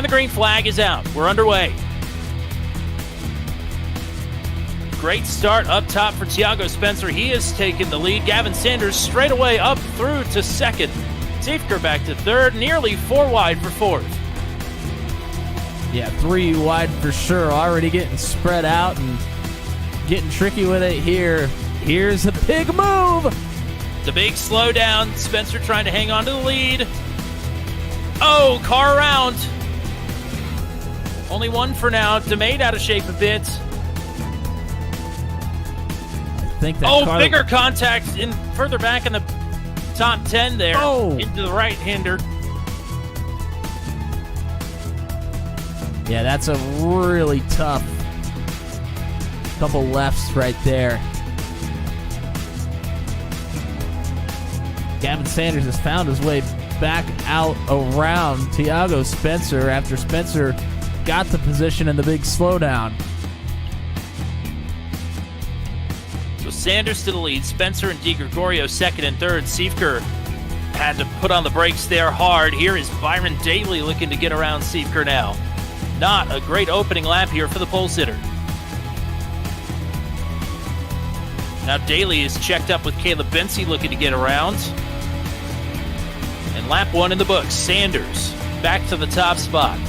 And the green flag is out. We're underway. Great start up top for Tiago Spencer. He has taken the lead. Gavin Sanders straight away up through to second. Siefker back to third, nearly 4 wide for fourth. Yeah, 3 wide for sure. Already getting spread out and getting tricky with it here. Here's a big move. The big slowdown. Spencer trying to hang on to the lead. Oh, car around. Only one for now. DeMade out of shape a bit. I think that bigger contact in further back in the top 10 there. Oh. Into the right-hander. Yeah, that's a really tough couple lefts right there. Gavin Sanders has found his way back out around Tiago Spencer after Spencer got the position in the big slowdown. So Sanders to the lead. Spencer and DiGregorio second and third. Siefker had to put on the brakes there hard. Here is Byron Daly looking to get around Siefker now. Not a great opening lap here for the pole sitter. Now Daly is checked up with Caleb Bency looking to get around. And lap 1 in the books. Sanders back to the top spot.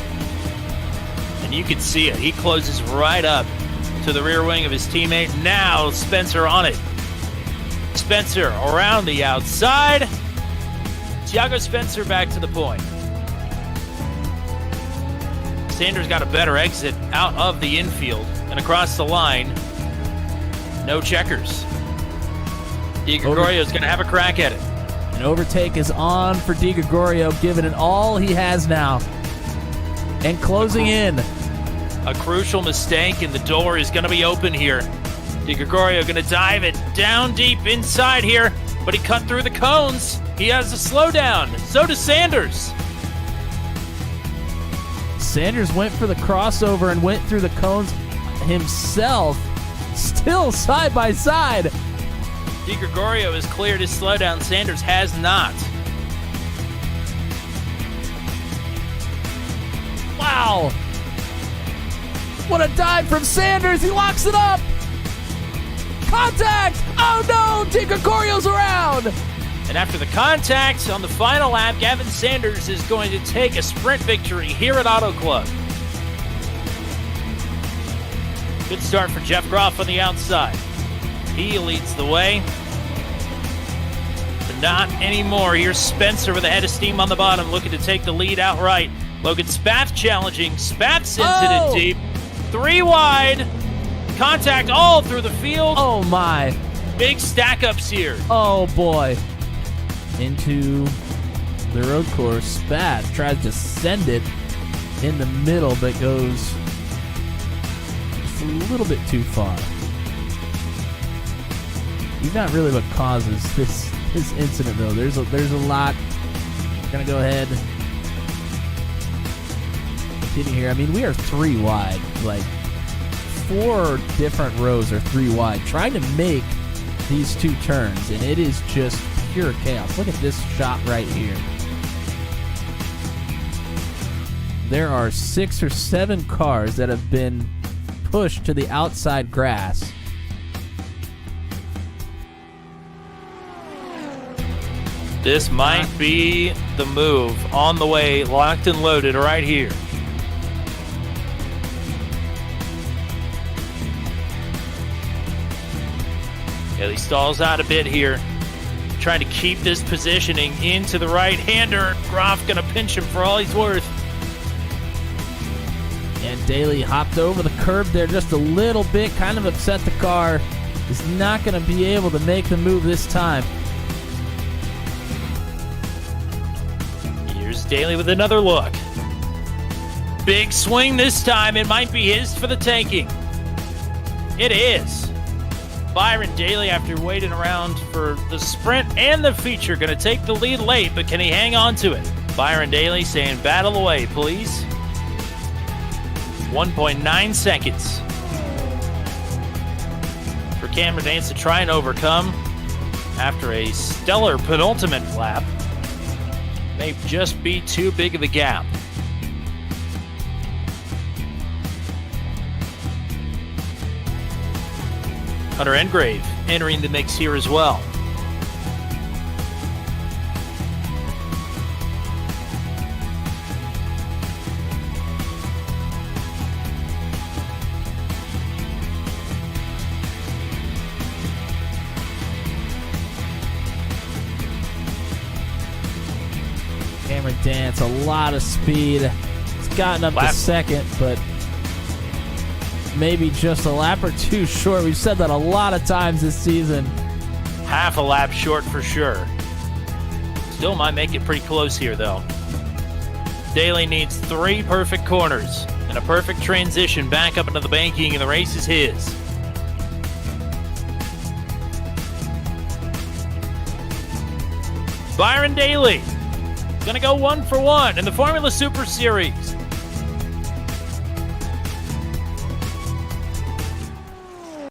And you can see it. He closes right up to the rear wing of his teammate. Now Spencer on it. Spencer around the outside. Tiago Spencer back to the point. Sanders got a better exit out of the infield and across the line. No checkers. DiGregorio is going to have a crack at it. An overtake is on for DiGregorio, giving it all he has now. And closing in. A crucial mistake, and the door is going to be open here. DiGregorio going to dive it down deep inside here, but he cut through the cones. He has a slowdown. So does Sanders. Sanders went for the crossover and went through the cones himself. Still side by side. DiGregorio has cleared his slowdown. Sanders has not. Wow. What a dive from Sanders. He locks it up. Contact. Oh no, DiGregorio's around. And after the contact on the final lap, Gavin Sanders is going to take a sprint victory here at Auto Club. Good start for Jeff Groff on the outside. He leads the way. But not anymore. Here's Spencer with a head of steam on the bottom, looking to take the lead outright. Logan Spath challenging. Spath sends it in deep. 3 wide. Contact all through the field. Oh my. Big stack-ups here. Oh boy. Into the road course. Spath tries to send it in the middle, but goes just a little bit too far. He's not really what causes this incident, though. There's a lot. We're gonna go ahead. Continue here. I mean, we are 3 wide. Like 4 different rows are 3 wide, trying to make these 2 turns, and it is just pure chaos. Look at this shot right here. There are 6 or 7 cars that have been pushed to the outside grass. This might be the move on the way, locked and loaded right here. Yeah, he stalls out a bit here, trying to keep this positioning into the right-hander. Groff gonna pinch him for all he's worth. And Daly hopped over the curb there just a little bit, kind of upset the car. Is not going to be able to make the move this time. Here's Daly with another look. Big swing this time. It might be his for the taking. It is. Byron Daly, after waiting around for the sprint and the feature, going to take the lead late, but can he hang on to it? Byron Daly saying battle away, please. 1.9 seconds for Cameron Dance to try and overcome after a stellar penultimate lap. May just be too big of a gap. Hunter Engrave entering the mix here as well. Cameron Dance, a lot of speed. It's gotten up to second, but maybe just a lap or two short. We've said that a lot of times this season. Half a lap short for sure. Still might make it pretty close here, though. Daly needs 3 perfect corners and a perfect transition back up into the banking, and the race is his. Byron Daly going to go 1 for 1 in the Formula Super Series.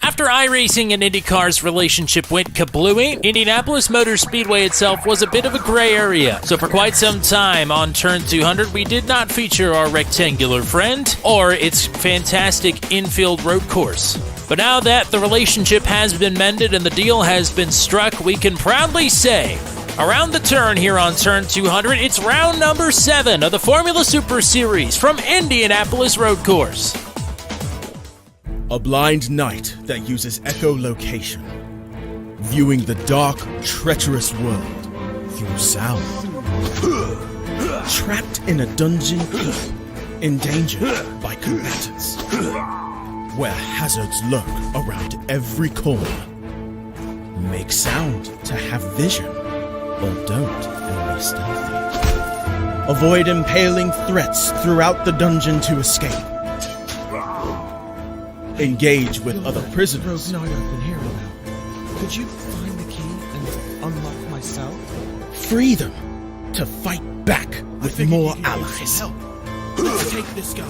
After iRacing and IndyCar's relationship went kablooey, Indianapolis Motor Speedway itself was a bit of a gray area. So for quite some time on Turn 200, we did not feature our rectangular friend or its fantastic infield road course. But now that the relationship has been mended and the deal has been struck, we can proudly say, around the turn here on Turn 200, it's round number 7 of the Formula Super Series from Indianapolis Road Course. A blind night that uses echolocation, viewing the dark, treacherous world through sound. Trapped in a dungeon deep, endangered by combatants, where hazards lurk around every corner. Make sound to have vision, or don't and be stealthy. Avoid impaling threats throughout the dungeon to escape. Engage with other prisoners. Road not open here now. Could you find the key and unlock my cell? Free them to fight back with more allies. Let's take this guy.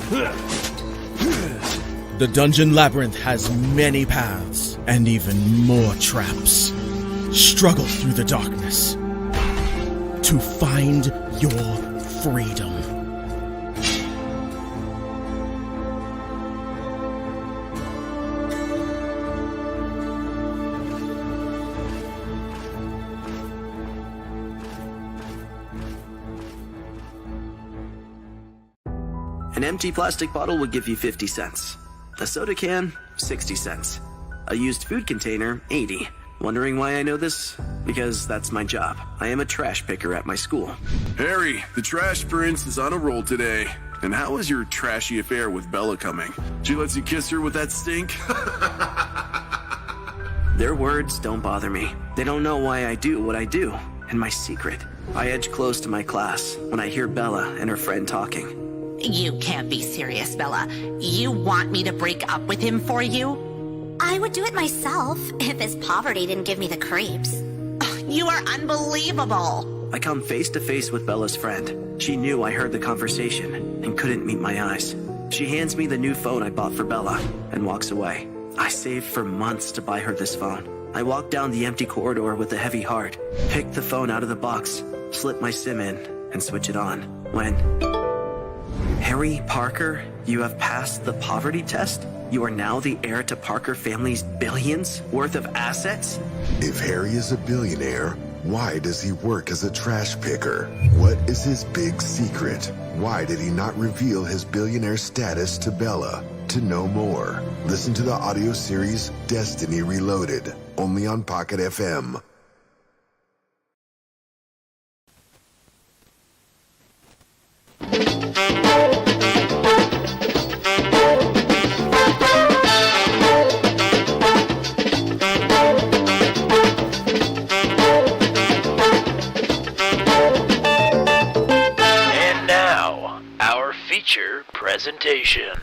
The dungeon labyrinth has many paths and even more traps. Struggle through the darkness to find your freedom. An empty plastic bottle would give you 50 cents. A soda can, 60 cents. A used food container, 80. Wondering why I know this? Because that's my job. I am a trash picker at my school. Harry, the trash prince is on a roll today. And how is your trashy affair with Bella coming? She lets you kiss her with that stink? Their words don't bother me. They don't know why I do what I do. And my secret. I edge close to my class when I hear Bella and her friend talking. You can't be serious, Bella. You want me to break up with him for you? I would do it myself if his poverty didn't give me the creeps. You are unbelievable. I come face to face with Bella's friend. She knew I heard the conversation and couldn't meet my eyes. She hands me the new phone I bought for Bella and walks away. I saved for months to buy her this phone. I walk down the empty corridor with a heavy heart, pick the phone out of the box, slip my SIM in, and switch it on. When... Harry Parker, you have passed the poverty test? You are now the heir to Parker family's billions worth of assets? If Harry is a billionaire, why does he work as a trash picker? What is his big secret? Why did he not reveal his billionaire status to Bella? To know more, listen to the audio series Destiny Reloaded, only on Pocket FM. Feature presentation.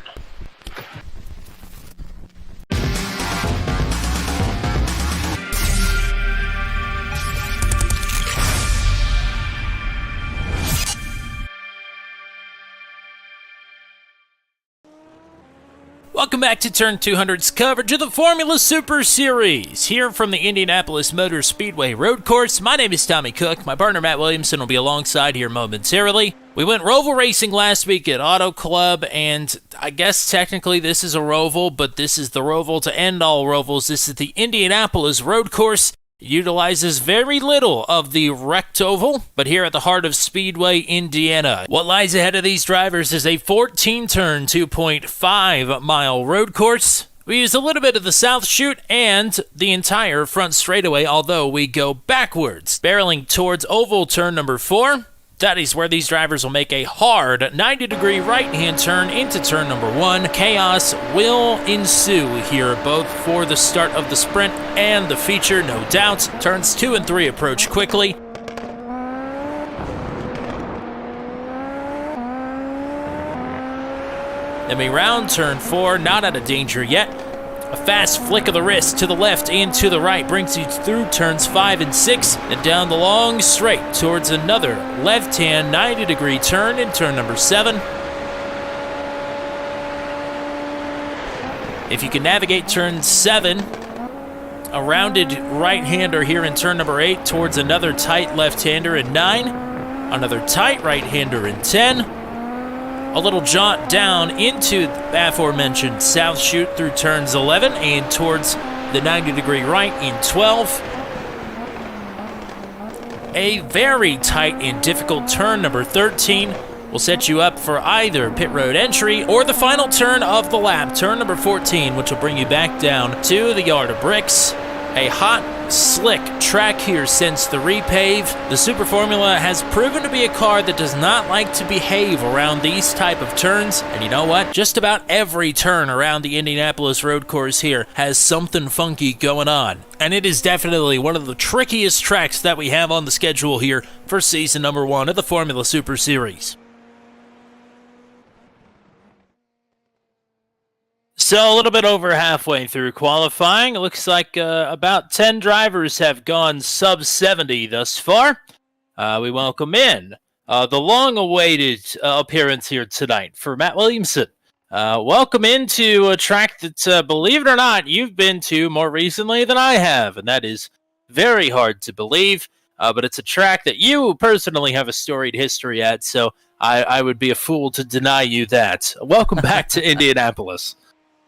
Welcome back to Turn 200's coverage of the Formula Super Series. Here from the Indianapolis Motor Speedway Road Course, my name is Tommy Cook. My partner Matt Williamson will be alongside here momentarily. We went Roval racing last week at Auto Club, and I guess technically this is a Roval, but this is the Roval to end all Rovals. This is the Indianapolis Road Course. Utilizes very little of the rectoval, but here at the heart of Speedway, Indiana. What lies ahead of these drivers is a 14-turn, 2.5-mile road course. We use a little bit of the south chute and the entire front straightaway, although we go backwards. Barreling towards oval turn number 4. That is where these drivers will make a hard 90-degree right-hand turn into turn number 1. Chaos will ensue here, both for the start of the sprint and the feature, no doubt. Turns 2 and 3 approach quickly. Then we round turn 4, not out of danger yet. A fast flick of the wrist to the left and to the right brings you through turns 5 and 6 and down the long straight towards another left-hand 90-degree turn in turn number 7. If you can navigate turn 7, a rounded right-hander here in turn number 8 towards another tight left-hander in 9, another tight right-hander in 10, a little jaunt down into the aforementioned south chute through turns 11 and towards the 90-degree right in 12. A very tight and difficult turn number 13 will set you up for either pit road entry or the final turn of the lap, turn number 14, which will bring you back down to the yard of bricks. A hot, slick track here since the repave. The Super Formula has proven to be a car that does not like to behave around these type of turns. And you know what? Just about every turn around the Indianapolis road course here has something funky going on. And it is definitely one of the trickiest tracks that we have on the schedule here for season number 1 of the Formula Super Series. So a little bit over halfway through qualifying. It looks like about 10 drivers have gone sub-70 thus far. We welcome in the long-awaited appearance here tonight for Matt Williamson. Welcome into a track that, believe it or not, you've been to more recently than I have, and that is very hard to believe. But it's a track that you personally have a storied history at, so I would be a fool to deny you that. Welcome back to Indianapolis.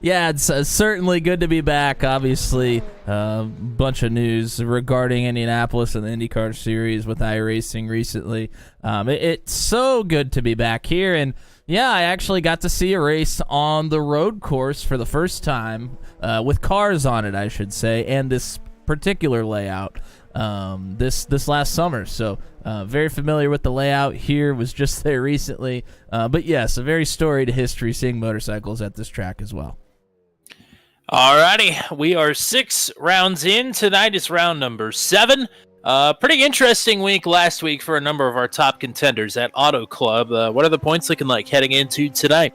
Yeah, it's certainly good to be back. Obviously, a bunch of news regarding Indianapolis and the IndyCar Series with iRacing recently. It's so good to be back here. And, yeah, I actually got to see a race on the road course for the first time, with cars on it, I should say, and this particular layout this last summer. So very familiar with the layout here, was just there recently. But, yes, a very storied history seeing motorcycles at this track as well. Alrighty, we are 6 rounds in. Tonight is round number 7. Pretty interesting week last week for a number of our top contenders at Auto Club. What are the points looking like heading into tonight?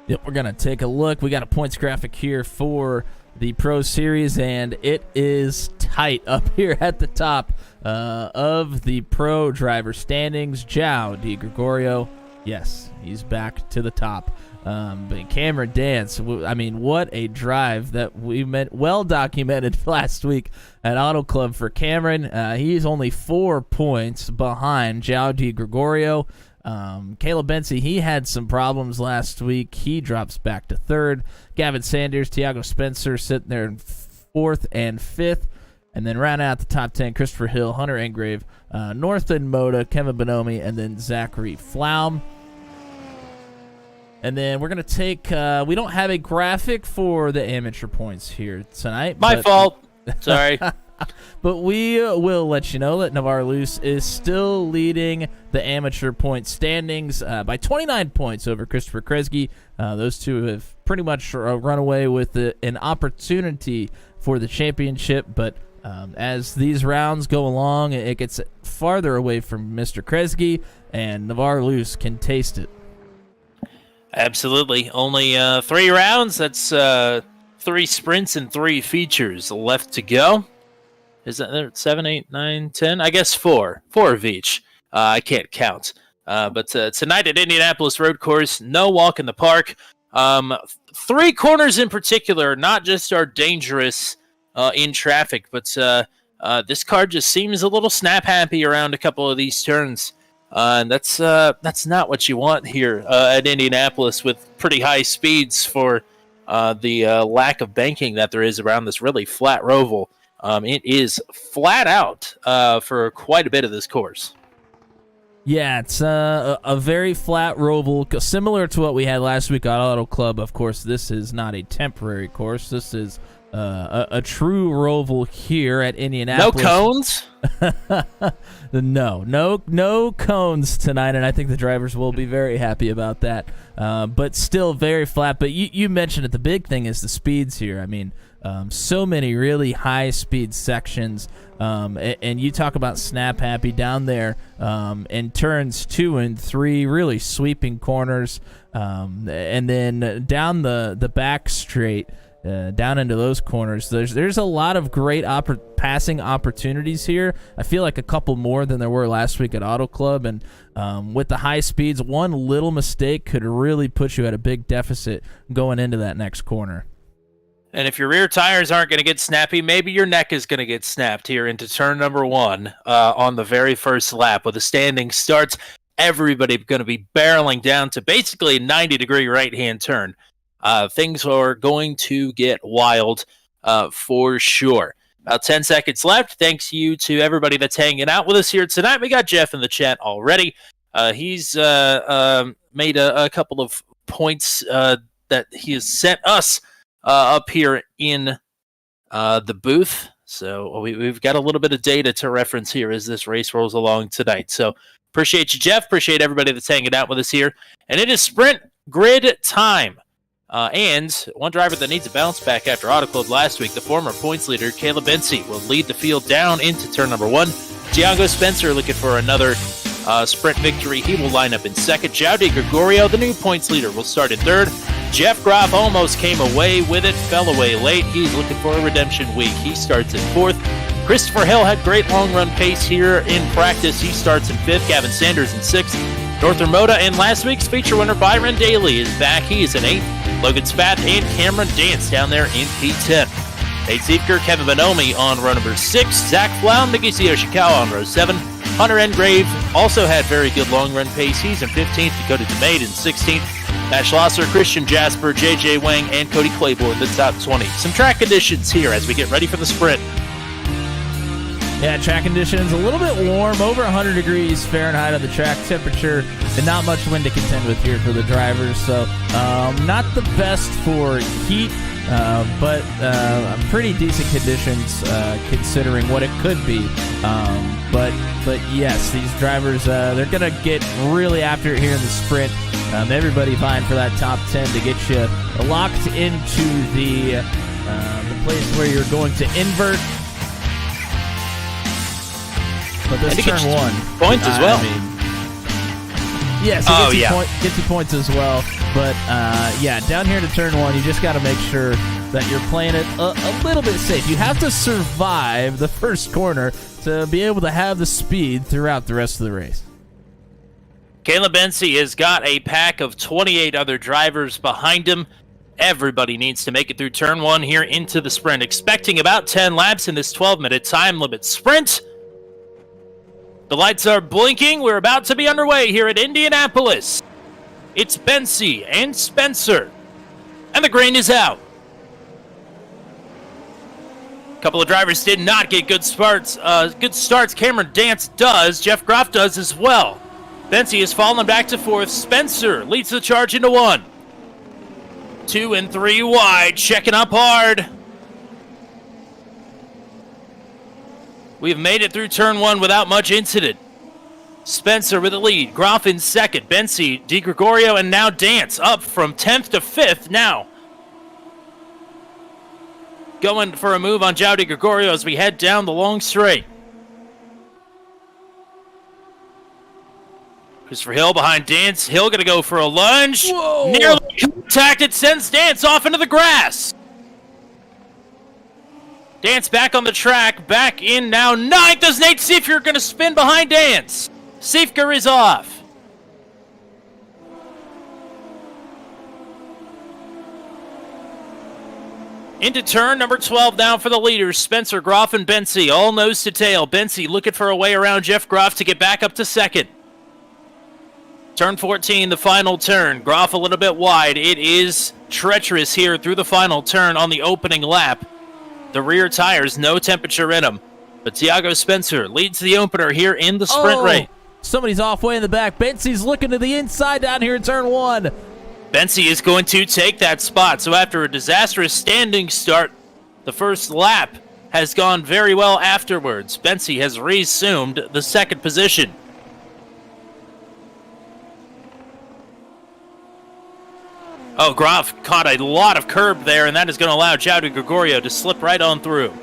Yep, we're going to take a look. We got a points graphic here for the Pro Series, and it is tight up here at the top of the Pro driver standings. João de Gregorio, yes, he's back to the top. But Cameron Dance, I mean, what a drive that we well documented last week at Auto Club for Cameron. He's only 4 points behind João de Gregorio. Caleb Bensi, he had some problems last week. He drops back to 3rd. Gavin Sanders, Tiago Spencer sitting there in 4th and 5th. And then rounding out the top 10, Christopher Hill, Hunter Engrave, Northland Moda, Kevin Bonomi, and then Zachary Flaum. And then we're going to take, we don't have a graphic for the amateur points here tonight. My fault. Sorry. But we will let you know that Navarre Luce is still leading the amateur point standings by 29 points over Christopher Kresge. Those two have pretty much run away with an opportunity for the championship, but as these rounds go along, it gets farther away from Mr. Kresge, and Navarre Luce can taste it. Absolutely. Only 3 rounds. That's 3 sprints and 3 features left to go. Is that 7, 8, 9, 10? I guess 4. 4 of each. I can't count. But tonight at Indianapolis Road Course, no walk in the park. 3 corners in particular, not just are dangerous in traffic, but this car just seems a little snap happy around a couple of these turns. And that's not what you want here at Indianapolis with pretty high speeds for the lack of banking that there is around this really flat roval. It is flat out for quite a bit of this course. Yeah, it's a very flat roval, similar to what we had last week at Auto Club. Of course, this is not a temporary course. This is a true roval here at Indianapolis. No cones? No cones tonight, and I think the drivers will be very happy about that. But still very flat. But you mentioned it. The big thing is the speeds here. I mean, so many really high-speed sections. And you talk about snap happy down there in turns 2 and 3, really sweeping corners. And then down the back straight, down into those corners, there's a lot of great passing opportunities here. I feel like a couple more than there were last week at Auto Club, and with the high speeds, one little mistake could really put you at a big deficit going into that next corner. And if your rear tires aren't going to get snappy, maybe your neck is going to get snapped here into turn number 1 on the very first lap. With the standing starts, everybody going to be barreling down to basically a 90-degree right-hand turn. Things are going to get wild for sure. About 10 seconds left. Thanks you to everybody that's hanging out with us here tonight. We got Jeff in the chat already. He's made a couple of points that he has sent us up here in the booth. So we've got a little bit of data to reference here as this race rolls along tonight. So appreciate you, Jeff. Appreciate everybody that's hanging out with us here. And it is sprint grid time. And one driver that needs a bounce back after Auto Club last week, the former points leader, Caleb Bensi, will lead the field down into turn number 1. Thiago Spencer looking for another sprint victory. He will line up in second. Jowdy Gregorio, the new points leader, will start in third. Jeff Groff almost came away with it, fell away late. He's looking for a redemption week. He starts in fourth. Christopher Hill had great long-run pace here in practice. He starts in fifth. Gavin Sanders in sixth. Northern Moda and last week's feature winner Byron Daly is back. He is in eighth. Logan Spath and Cameron Dance down there in P10. Nate Siefker, Kevin Bonomi on row number 6. Zach Flown, Miki Yoshikawa on row 7. Hunter Engrave also had very good long-run pace. He's in 15th. Dakota DeMade in 16th. Matt Schlosser, Christian Jasper, JJ Wang, and Cody Claiborne in the top 20. Some track conditions here as we get ready for the sprint. Yeah, track conditions a little bit warm, over 100 degrees Fahrenheit on the track temperature, and not much wind to contend with here for the drivers. So not the best for heat, but pretty decent conditions considering what it could be. But yes, these drivers, they're going to get really after it here in the sprint. Everybody vying for that top 10 to get you locked into the place where you're going to invert. But this turn 1 points as well. Yes, gets you points as well. But down here to turn 1, you just got to make sure that you're playing it a little bit safe. You have to survive the first corner to be able to have the speed throughout the rest of the race. Caleb Bensi has got a pack of 28 other drivers behind him. Everybody needs to make it through turn 1 here into the sprint. Expecting about 10 laps in this 12-minute time limit sprint. The lights are blinking. We're about to be underway here at Indianapolis. It's Bensi and Spencer. And the green is out. A couple of drivers did not get good starts. Cameron Dance does. Jeff Groff does as well. Bensi has fallen back to fourth. Spencer leads the charge into 1. 2 and 3 wide. Checking up hard. We've made it through turn 1 without much incident. Spencer with the lead. Groff in second. Bensi, Di Gregorio, and now Dance up from 10th to 5th now. Going for a move on Jowdy Gregorio as we head down the long straight. Christopher Hill behind Dance. Hill going to go for a lunge. Whoa. Nearly contact. It sends Dance off into the grass. Dance back on the track, back in now 9th as Nate Siefker going to spin behind Dance. Siefker is off. Into turn number 12 now for the leaders. Spencer, Groff, and Bensey, all nose to tail. Bensey looking for a way around Jeff Groff to get back up to second. Turn 14, the final turn. Groff a little bit wide. It is treacherous here through the final turn on the opening lap. The rear tires, no temperature in them. But Tiago Spencer leads the opener here in the sprint race. Somebody's off way in the back. Bensey's looking to the inside down here in turn 1. Bensey is going to take that spot. So after a disastrous standing start, the first lap has gone very well afterwards. Bensey has resumed the second position. Oh, Groff caught a lot of curb there, and that is going to allow João de Gregorio to slip right on through.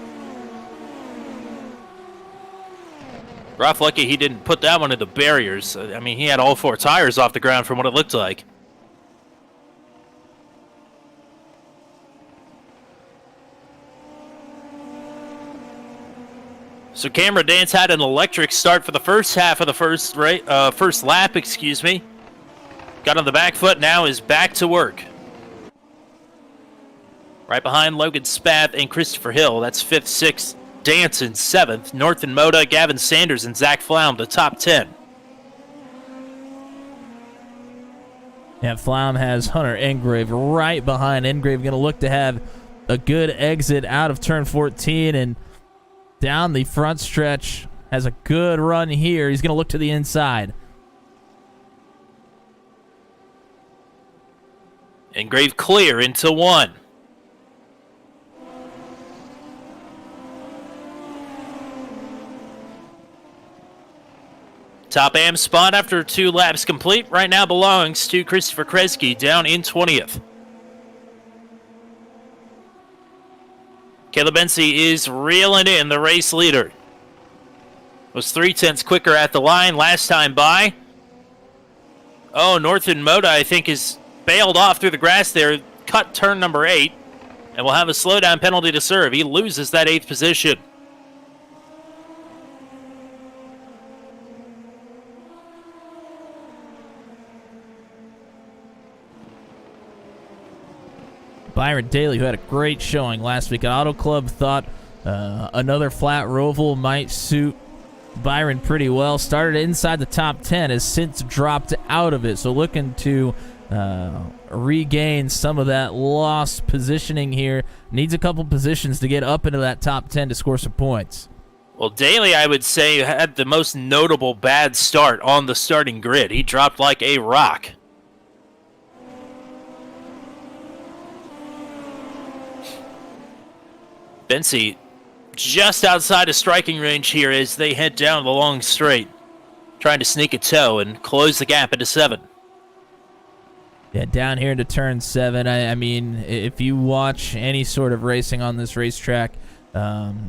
Groff lucky he didn't put that one in the barriers. I mean, he had all 4 tires off the ground from what it looked like. So Cameron Dance had an electric start for the first half of the first lap, Got on the back foot, now is back to work. Right behind Logan Spath and Christopher Hill. That's 5th, 6th, Dance in 7th. Norton Moda, Gavin Sanders, and Zach Flaum, the top 10. Yeah, Flaum has Hunter Engrave right behind. Engrave going to look to have a good exit out of turn 14 and down the front stretch. Has a good run here. He's going to look to the inside. Engrave clear into 1. Top AM spot after 2 laps complete right now belongs to Christopher Kresge down in 20th. Caleb Bensey is reeling in the race leader. Was 0.3 quicker at the line last time by. Oh, Norton Moda, I think, is bailed off through the grass there. Cut turn number 8. And will have a slowdown penalty to serve. He loses that 8th position. Byron Daly, who had a great showing last week at Auto Club, thought another flat roval might suit Byron pretty well. Started inside the top 10, has since dropped out of it. So looking to regain some of that lost positioning here. Needs a couple positions to get up into that top 10 to score some points. Well, Daly, I would say, had the most notable bad start on the starting grid. He dropped like a rock. Bensey just outside of striking range here as they head down the long straight, trying to sneak a toe and close the gap into 7. Yeah, down here into turn 7. I mean, if you watch any sort of racing on this racetrack,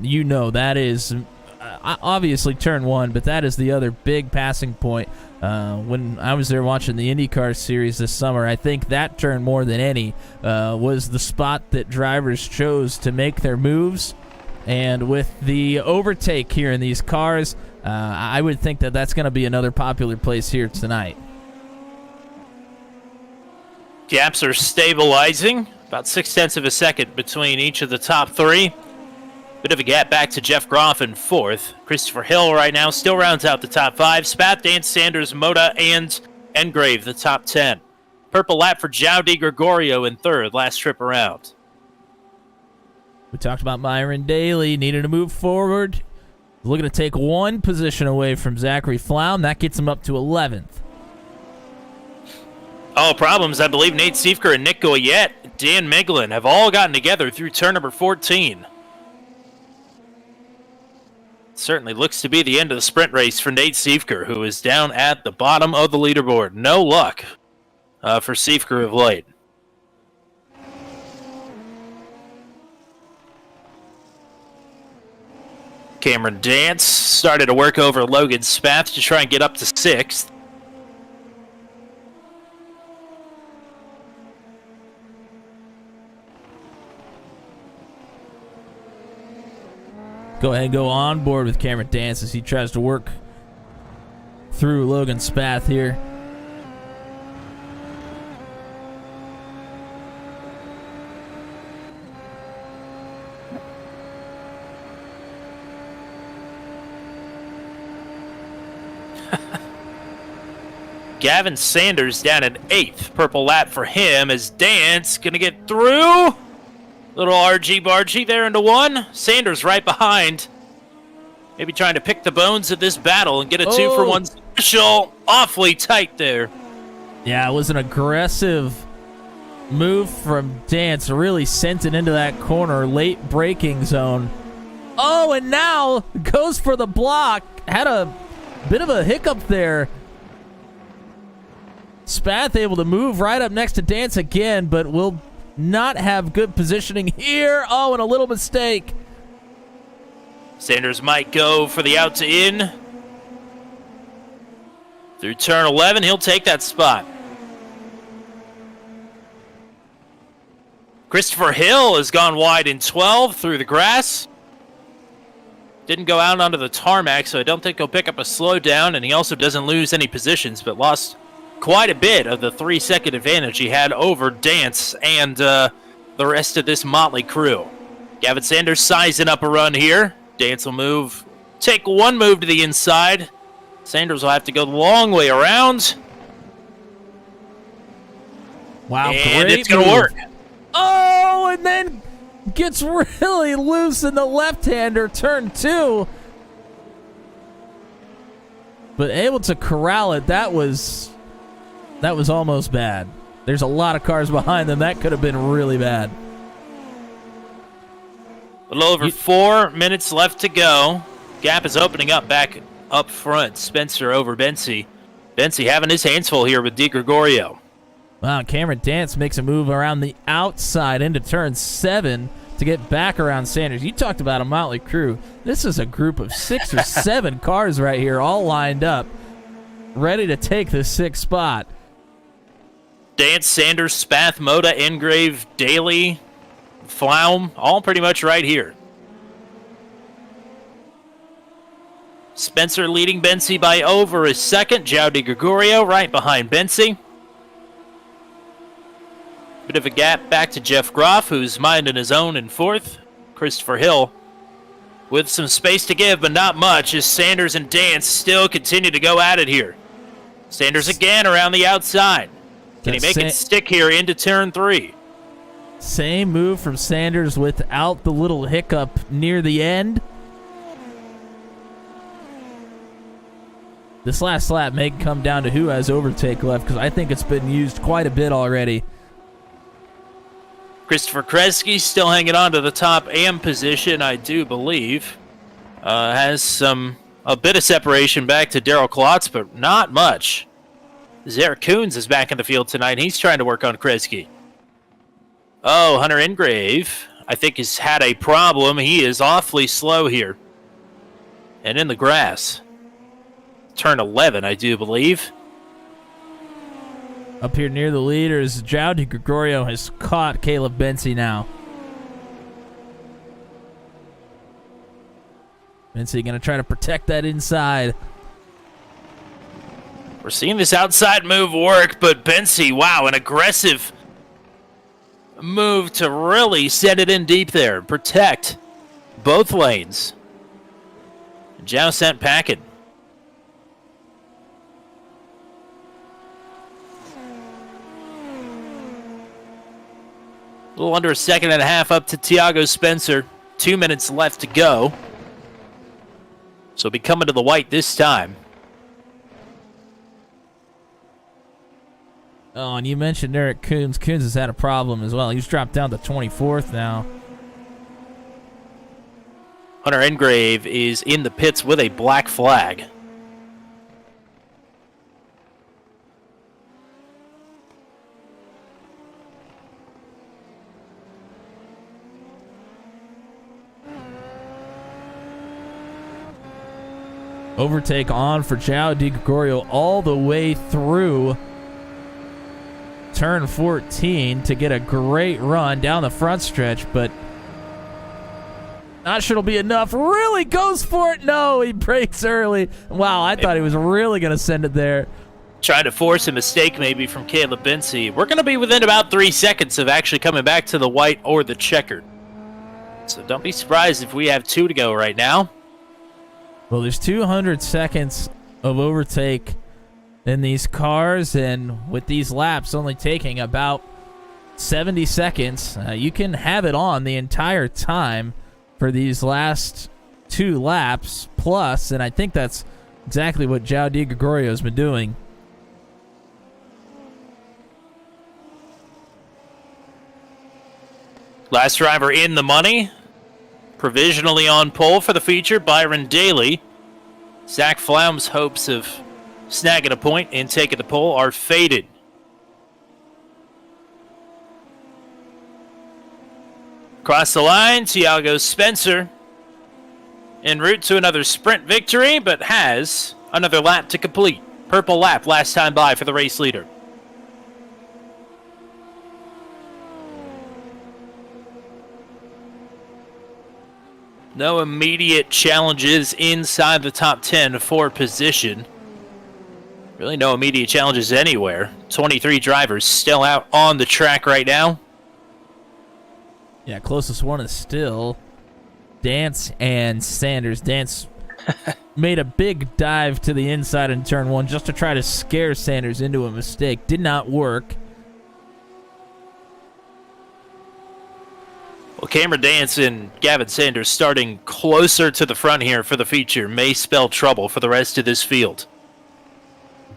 you know that is obviously turn 1, but that is the other big passing point. When I was there watching the IndyCar series this summer, I think that turn more than any was the spot that drivers chose to make their moves. And with the overtake here in these cars, I would think that that's going to be another popular place here tonight. Gaps are stabilizing, about 0.6 of a second between each of the top 3. Bit of a gap back to Jeff Groff in 4th. Christopher Hill right now still rounds out the top 5. Spath, Dance, Sanders, Moda, and Engrave, the top 10. Purple lap for João de Gregorio in 3rd, last trip around. We talked about Byron Daly needing to move forward. Looking to take 1 position away from Zachary Flaum. That gets him up to 11th. All problems, I believe Nate Siefker and Nick Goyette, Dan Miglin have all gotten together through turn number 14. Certainly looks to be the end of the sprint race for Nate Siefker, who is down at the bottom of the leaderboard. No luck for Siefker of late. Cameron Dance started to work over Logan Spath to try and get up to 6th. Go ahead and go on board with Cameron Dance as he tries to work through Logan Spath here. Gavin Sanders down in 8th. Purple lap for him as Dance going to get through. Little RG-bargy there into 1. Sanders right behind. Maybe trying to pick the bones of this battle and get a 2-for-1 special. Awfully tight there. Yeah, it was an aggressive move from Dance. Really sent it into that corner. Late braking zone. Oh, and now goes for the block. Had a bit of a hiccup there. Spath able to move right up next to Dance again, but will not have good positioning here. Oh, and a little mistake. Sanders might go for the out to in. Through turn 11, he'll take that spot. Christopher Hill has gone wide in 12 through the grass. Didn't go out onto the tarmac, so I don't think he'll pick up a slowdown, and he also doesn't lose any positions, but lost quite a bit of the 3-second advantage he had over Dance and the rest of this motley crew. Gavin Sanders sizing up a run here. Dance will take one move to the inside. Sanders will have to go the long way around. Wow, and great it's going to move. work. Oh, and then gets really loose in the left-hander, turn 2. But able to corral it. That was almost bad. There's a lot of cars behind them. That could have been really bad. A little over 4 minutes left to go. Gap is opening up back up front. Spencer over Bensi. Bensi having his hands full here with Di Gregorio. Wow, Cameron Dance makes a move around the outside into turn 7 to get back around Sanders. You talked about a motley crew. This is a group of 6 or 7 cars right here, all lined up, ready to take the 6th spot. Dance, Sanders, Spath, Moda, Engrave, Daly, Flaum, all pretty much right here. Spencer leading Bensi by over a second. João Di Gregorio right behind Bensi. Bit of a gap back to Jeff Groff, who's minding his own in 4th. Christopher Hill with some space to give, but not much, as Sanders and Dance still continue to go at it here. Sanders again around the outside. Can he make it stick here into turn 3? Same move from Sanders without the little hiccup near the end. This last lap may come down to who has overtake left, because I think it's been used quite a bit already. Christopher Kresge still hanging on to the top AM position, I do believe. Has a bit of separation back to Daryl Klotz, but not much. Zarek Coons is back in the field tonight. He's trying to work on Kresge. Oh, Hunter Engrave, I think, has had a problem. He is awfully slow here. And in the grass. Turn 11, I do believe. Up here near the leaders, João Di Gregorio has caught Caleb Bensi now. Bensi going to try to protect that inside. We're seeing this outside move work, but Bensi, wow, an aggressive move to really set it in deep there. Protect both lanes. João sent packing. A little under a second and a half up to Tiago Spencer. 2 minutes left to go. So he'll be coming to the white this time. Oh, and you mentioned Eric Coons. Coons has had a problem as well. He's dropped down to 24th now. Hunter Engrave is in the pits with a black flag. Overtake on for João Di Gregorio all the way through turn 14 to get a great run down the front stretch, but not sure it'll be enough. Really goes for it. No, he breaks early. Wow, I thought he was really going to send it there. Trying to force a mistake maybe from Caleb Bensi. We're going to be within about 3 seconds of actually coming back to the white or the checkered. So don't be surprised if we have 2 to go right now. Well, there's 200 seconds of overtake in these cars, and with these laps only taking about 70 seconds, you can have it on the entire time for these last 2 laps plus, and I think that's exactly what João de Gregorio has been doing. Last driver in the money. Provisionally on pole for the feature, Byron Daly. Zach Flaum's hopes of snagging a point and taking the pole are faded. Across the line, Thiago Spencer en route to another sprint victory, but has another lap to complete. Purple lap last time by for the race leader. No immediate challenges inside the top 10 for position. Really no immediate challenges anywhere. 23 drivers still out on the track right now. Yeah, closest one is still Dance and Sanders. Dance made a big dive to the inside in turn 1 just to try to scare Sanders into a mistake. Did not work. Well, Cameron Dance and Gavin Sanders starting closer to the front here for the feature may spell trouble for the rest of this field.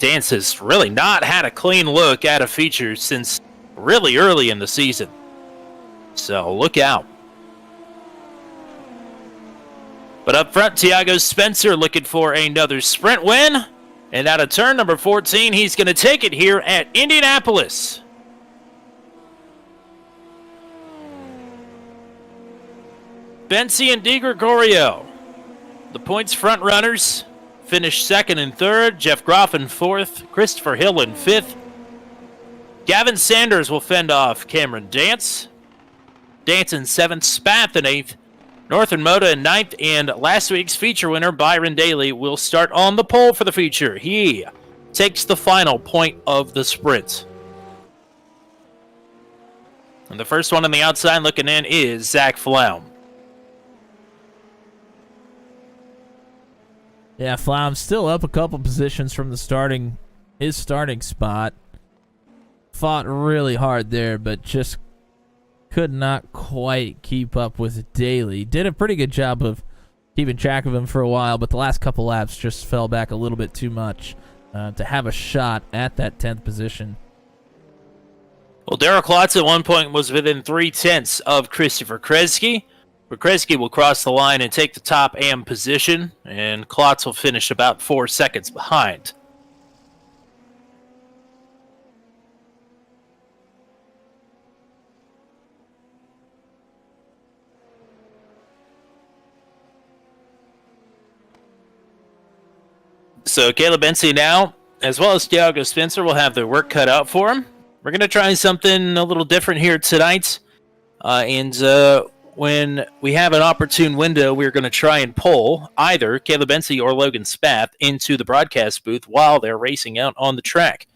Dance has really not had a clean look at a feature since really early in the season. So look out. But up front, Thiago Spencer looking for another sprint win. And out of turn number 14, he's going to take it here at Indianapolis. Bensi and De Gregorio, the points front runners, finished 2nd and 3rd. Jeff Groff in 4th. Christopher Hill in 5th. Gavin Sanders will fend off Cameron Dance. Dance in 7th. Spath in 8th. Northern Moda in 9th. And last week's feature winner, Byron Daly, will start on the pole for the feature. He takes the final point of the sprint. And the first one on the outside looking in is Zach Flaum. Yeah, Flaum's still up a couple positions from his starting spot. Fought really hard there, but just could not quite keep up with Daly. Did a pretty good job of keeping track of him for a while, but the last couple laps just fell back a little bit too much to have a shot at that 10th position. Well, Darrell Klotz at one point was within 0.3 of Christopher Kresge. But Kresge will cross the line and take the top AM position, and Klotz will finish about 4 seconds behind. So Caleb Bensi now, as well as Thiago Spencer, will have their work cut out for him. We're going to try something a little different here tonight. When we have an opportune window, we're going to try and pull either Caleb Bensi or Logan Spath into the broadcast booth while they're racing out on the track.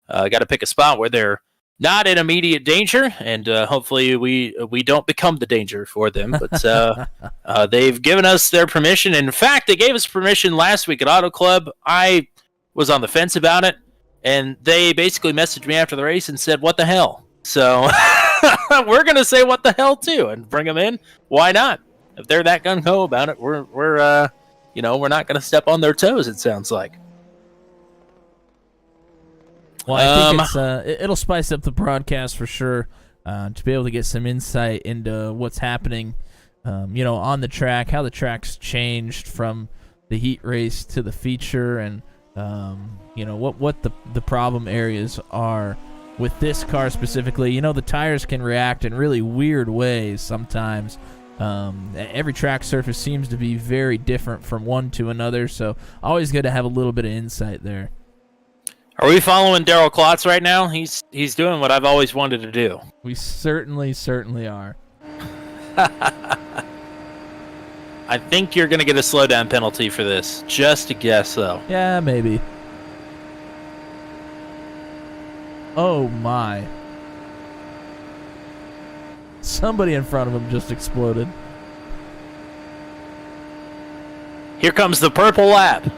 Got to pick a spot where they're not in immediate danger, and hopefully we don't become the danger for them. But they've given us their permission. In fact, they gave us permission last week at Auto Club. I was on the fence about it, and they basically messaged me after the race and said, "What the hell?" So we're going to say what the hell too and bring them in. Why not? If they're that gung-ho about it, we're not going to step on their toes, it sounds like. Well, I think it'll spice up the broadcast for sure, to be able to get some insight into what's happening, on the track, how the track's changed from the heat race to the feature, and what the problem areas are with this car specifically. The tires can react in really weird ways sometimes. Every track surface seems to be very different from one to another, so always good to have a little bit of insight there. Are we following Darrell Klotz right now? He's doing what I've always wanted to do. We certainly are. I think you're going to get a slowdown penalty for this. Just a guess, though. Yeah, maybe. Oh, my. Somebody in front of him just exploded. Here comes the purple lap.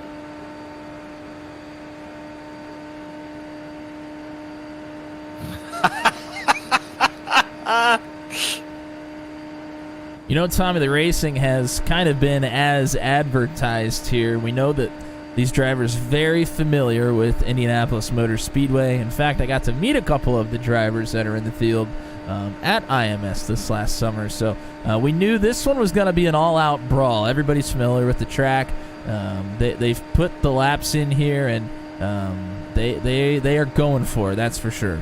You know, Tommy, the racing has kind of been as advertised here. We know that these drivers very familiar with Indianapolis Motor Speedway. In fact, I got to meet a couple of the drivers that are in the field at IMS this last summer. So we knew this one was going to be an all-out brawl. Everybody's familiar with the track. They've put the laps in here, and they are going for it, that's for sure.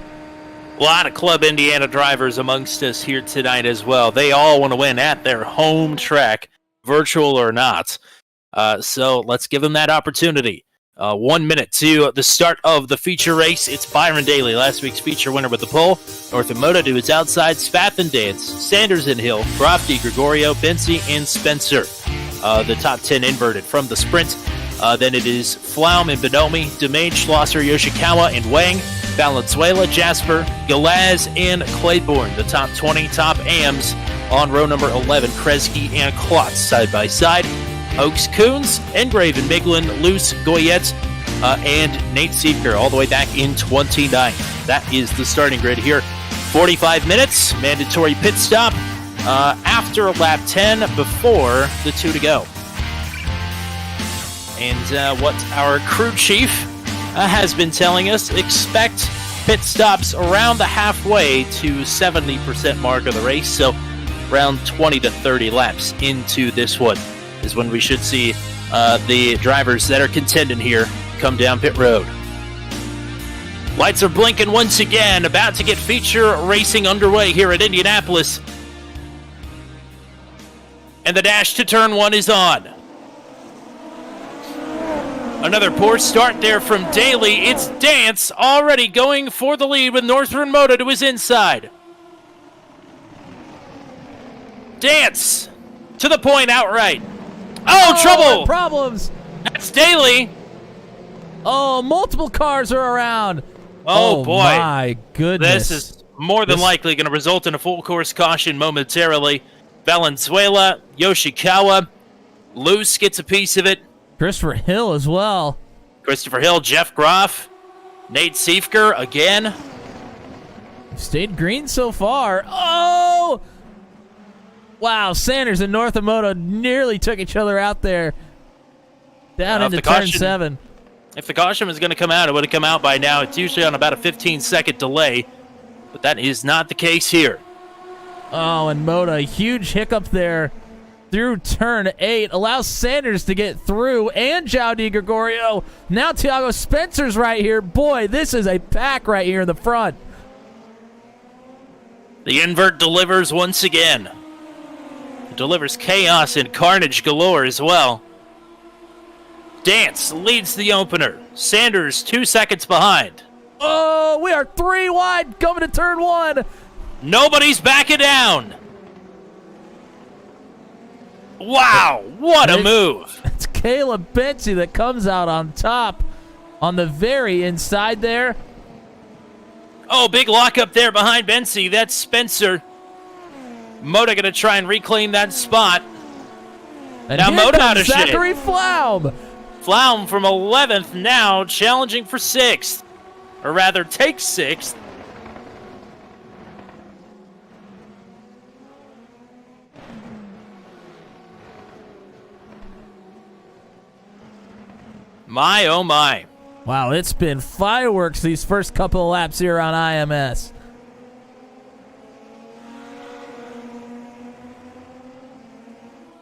A lot of Club Indiana drivers amongst us here tonight as well. They all want to win at their home track, virtual or not. So let's give them that opportunity. 1 minute to the start of the feature race. It's Byron Daly, last week's feature winner with the pole. North and Moto to its outside, Spath and Dance, Sanders and Hill, Groff, Gregorio, Bensi, and Spencer. The top 10 inverted from the sprint. Then it is Flaum and Bonomi, DeMage, Schlosser, Yoshikawa, and Wang, Valenzuela, Jasper, Galaz, and Claiborne. The top 20 top AMs on row number 11, Kresge and Klotz side by side. Oaks, Coons, Engrave, and Miglin, Luce, Goyette, and Nate Siefker all the way back in 29. That is the starting grid here. 45 minutes, mandatory pit stop after lap 10, before the 2 to go. And what our crew chief has been telling us, expect pit stops around the halfway to 70% mark of the race, so around 20 to 30 laps into this one is when we should see the drivers that are contending here come down pit road. Lights are blinking once again, about to get feature racing underway here at Indianapolis. And the dash to turn 1 is on. Another poor start there from Daly. It's Dance already going for the lead with Northern Moto to his inside. Dance to the point outright. Oh, trouble! Problems! That's Daly. Oh, multiple cars are around. Oh boy. My goodness. This is more than likely going to result in a full course caution momentarily. Valenzuela, Yoshikawa, Luce gets a piece of it. Christopher Hill as well. Christopher Hill, Jeff Groff, Nate Siefker again. Stayed green so far. Oh! Wow, Sanders and North Moto nearly took each other out there. Down into turn 7. If the caution was going to come out, it would have come out by now. It's usually on about a 15-second delay, but that is not the case here. Oh, and Moto, a huge hiccup there through turn 8. Allows Sanders to get through, and João Di Gregorio. Now Thiago Spencer's right here. Boy, this is a pack right here in the front. The invert delivers once again. It delivers chaos and carnage galore as well. Dance leads the opener. Sanders 2 seconds behind. Oh, we are 3 wide coming to turn 1. Nobody's backing down. Wow, what a move. It's Caleb Bensi that comes out on top on the very inside there. Oh, big lockup there behind Bensi. That's Spencer. Moto going to try and reclaim that spot. And now Moto out of shape. Zachary Flaum. Flaum from 11th now, challenging for 6th. Or rather, takes 6th. My, oh my. Wow, it's been fireworks these first couple of laps here on IMS.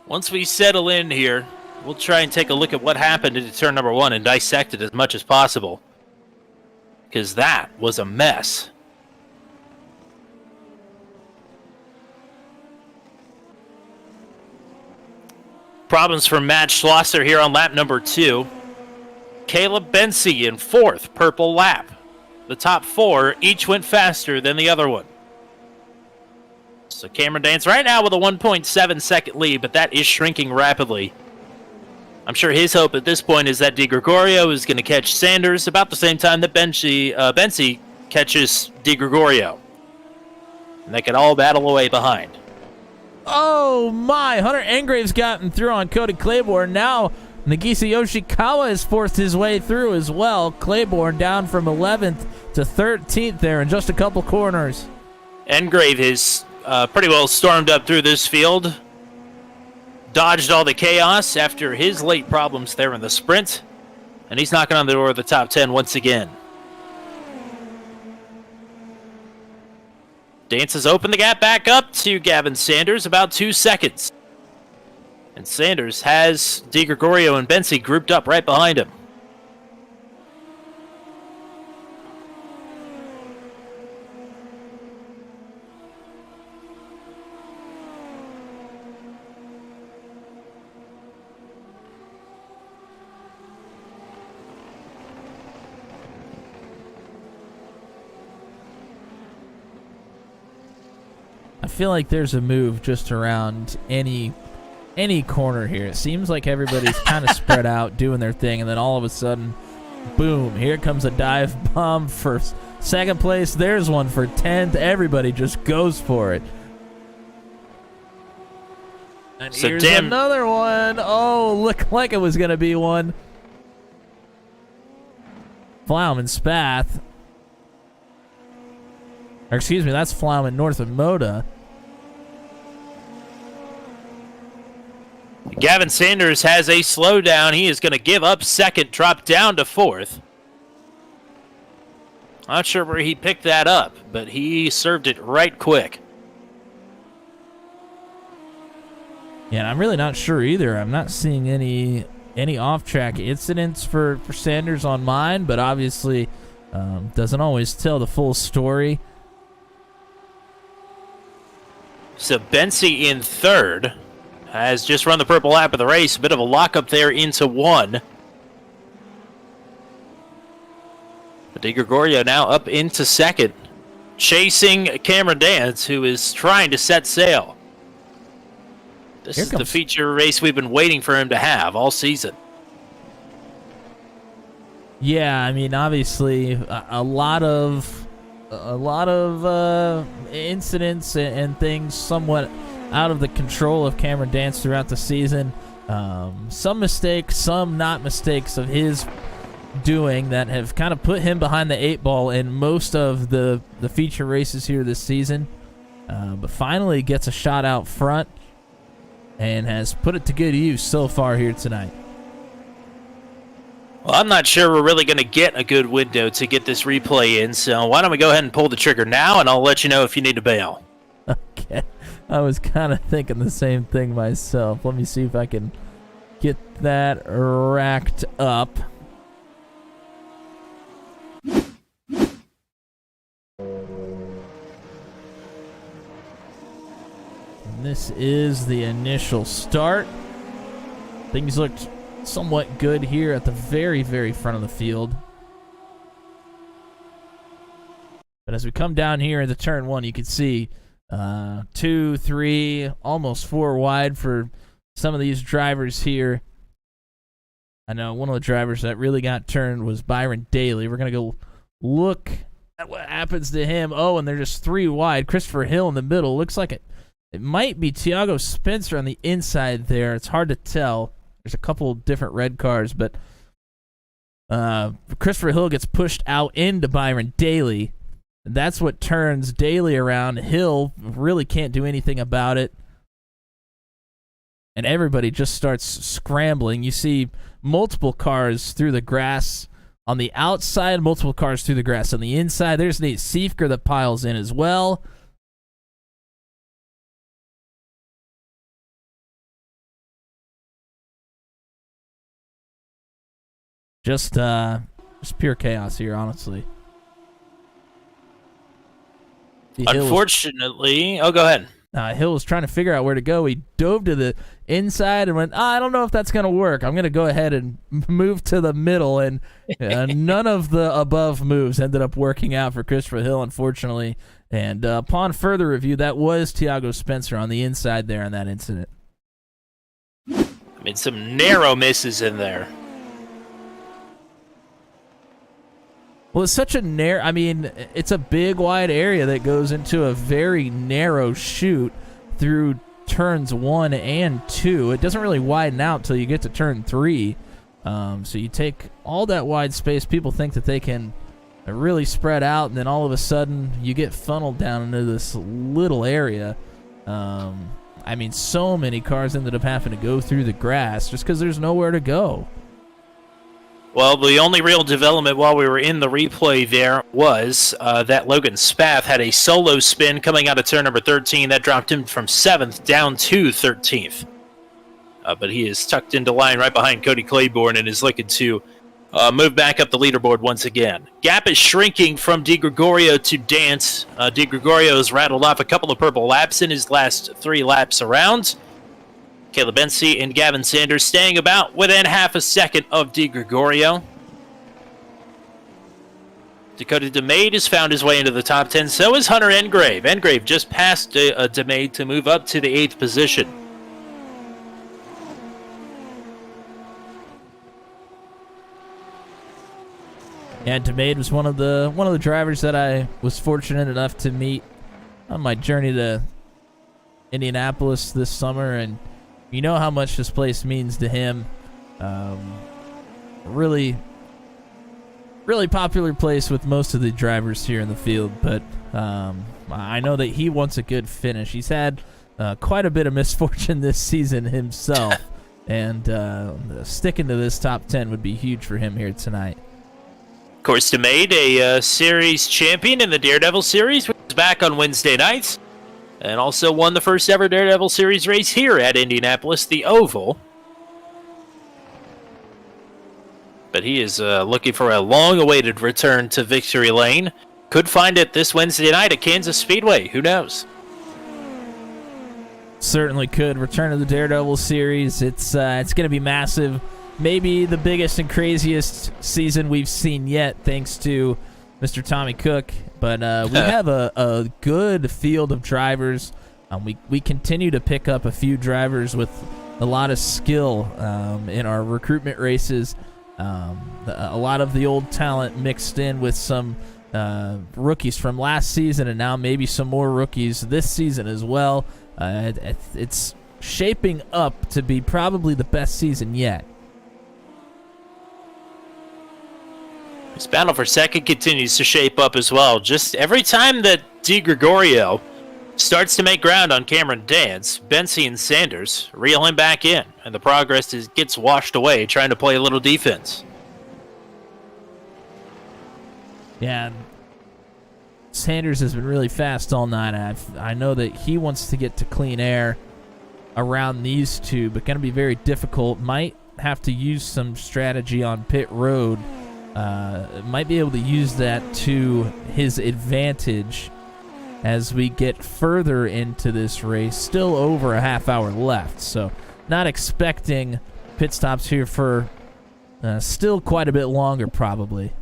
Once we settle in here, we'll try and take a look at what happened into turn number 1 and dissect it as much as possible. Because that was a mess. Problems for Matt Schlosser here on lap number 2. Caleb Bensi in 4th, purple lap. The top 4 each went faster than the other one. So Cameron Dance right now with a 1.7 second lead, but that is shrinking rapidly. I'm sure his hope at this point is that Di Gregorio is going to catch Sanders about the same time that Bensi catches Di Gregorio. And they can all battle away behind. Oh my, Hunter Engrave's gotten through on Cody Claiborne. Now Nagisa Yoshikawa has forced his way through as well. Claiborne down from 11th to 13th there in just a couple corners. Engrave has pretty well stormed up through this field, dodged all the chaos after his late problems there in the sprint, and he's knocking on the door of the top 10 once again. Dance has opened the gap back up to Gavin Sanders, about 2 seconds. And Sanders has DiGregorio and Bensi grouped up right behind him. I feel like there's a move just around any corner here. It seems like everybody's kind of spread out doing their thing, and then all of a sudden, boom, here comes a dive bomb for second place. There's one for 10th. Everybody just goes for it. And So here's another one. Oh, looked like it was going to be one. Plow and Spath. Or excuse me, that's Plow north of Moda. Gavin Sanders has a slowdown. He is going to give up second, drop down to fourth. Not sure where he picked that up, but he served it right quick. Yeah, and I'm really not sure either. I'm not seeing any off-track incidents for Sanders on mine, but obviously doesn't always tell the full story. So Bensi in third has just run the purple lap of the race. A bit of a lockup there into one. But DiGregorio now up into second, chasing Cameron Dance, who is trying to set sail. This is the feature race we've been waiting for him to have all season. Yeah, I mean, obviously, a lot of incidents and things somewhat out of the control of Cameron Dance throughout the season. Some mistakes, some not mistakes of his doing that have kind of put him behind the 8 ball in most of the feature races here this season. But finally gets a shot out front and has put it to good use so far here tonight. Well, I'm not sure we're really going to get a good window to get this replay in, so why don't we go ahead and pull the trigger now, and I'll let you know if you need to bail. Okay. I was kind of thinking the same thing myself. Let me see if I can get that racked up. And this is the initial start. Things looked somewhat good here at the very, very front of the field. But as we come down here into turn 1, you can see 2, 3, almost 4 wide for some of these drivers here. I know one of the drivers that really got turned was Byron Daly. We're going to go look at what happens to him. Oh, and they're just 3 wide. Christopher Hill in the middle. Looks like it might be Tiago Spencer on the inside there. It's hard to tell. There's a couple different red cars, but Christopher Hill gets pushed out into Byron Daly. And that's what turns Daly around. Hill really can't do anything about it. And everybody just starts scrambling. You see multiple cars through the grass on the outside, multiple cars through the grass on the inside. There's Nate Siefker that piles in as well. Just pure chaos here, honestly. Unfortunately, go ahead. Hill was trying to figure out where to go. He dove to the inside and went, I don't know if that's going to work. I'm going to go ahead and move to the middle, and none of the above moves ended up working out for Christopher Hill, unfortunately. And upon further review, that was Tiago Spencer on the inside there in that incident. I mean, some narrow misses in there. Well, it's such a narrow... I mean, it's a big, wide area that goes into a very narrow chute through turns 1 and 2. It doesn't really widen out until you get to turn 3. So you take all that wide space. People think that they can really spread out, and then all of a sudden you get funneled down into this little area. I mean, so many cars ended up having to go through the grass just because there's nowhere to go. Well, the only real development while we were in the replay there was that Logan Spath had a solo spin coming out of turn number 13. That dropped him from 7th down to 13th. But he is tucked into line right behind Cody Claiborne and is looking to move back up the leaderboard once again. Gap is shrinking from DiGregorio to Dance. DiGregorio has rattled off a couple of purple laps in his last 3 laps around. Caleb Bensi and Gavin Sanders staying about within half a second of DiGregorio. Dakota DeMade has found his way into the top 10. So is Hunter Engrave. Engrave just passed DeMade to move up to the 8th position. And DeMade was one of the drivers that I was fortunate enough to meet on my journey to Indianapolis this summer, and you know how much this place means to him. Really popular place with most of the drivers here in the field, but I know that he wants a good finish. He's had quite a bit of misfortune this season himself, and sticking to this top 10 would be huge for him here tonight. Of course, DeMade, a series champion in the Daredevil Series, was back on Wednesday nights, and also won the first ever Daredevil Series race here at Indianapolis, the Oval. But he is looking for a long-awaited return to victory lane. Could find it this Wednesday night at Kansas Speedway. Who knows? Certainly could. Return to the Daredevil Series. It's going to be massive. Maybe the biggest and craziest season we've seen yet, thanks to Mr. Tommy Cook. But we have a good field of drivers. We continue to pick up a few drivers with a lot of skill in our recruitment races. A lot of the old talent mixed in with some rookies from last season, and now maybe some more rookies this season as well. It's shaping up to be probably the best season yet. This battle for second continues to shape up as well. Just every time that DiGregorio starts to make ground on Cameron Dance, Bensi and Sanders reel him back in, and the progress gets washed away trying to play a little defense. Yeah, Sanders has been really fast all night. I know that he wants to get to clean air around these two, but going to be very difficult. Might have to use some strategy on pit road. Might be able to use that to his advantage as we get further into this race. Still over a half hour left, so not expecting pit stops here for still quite a bit longer probably.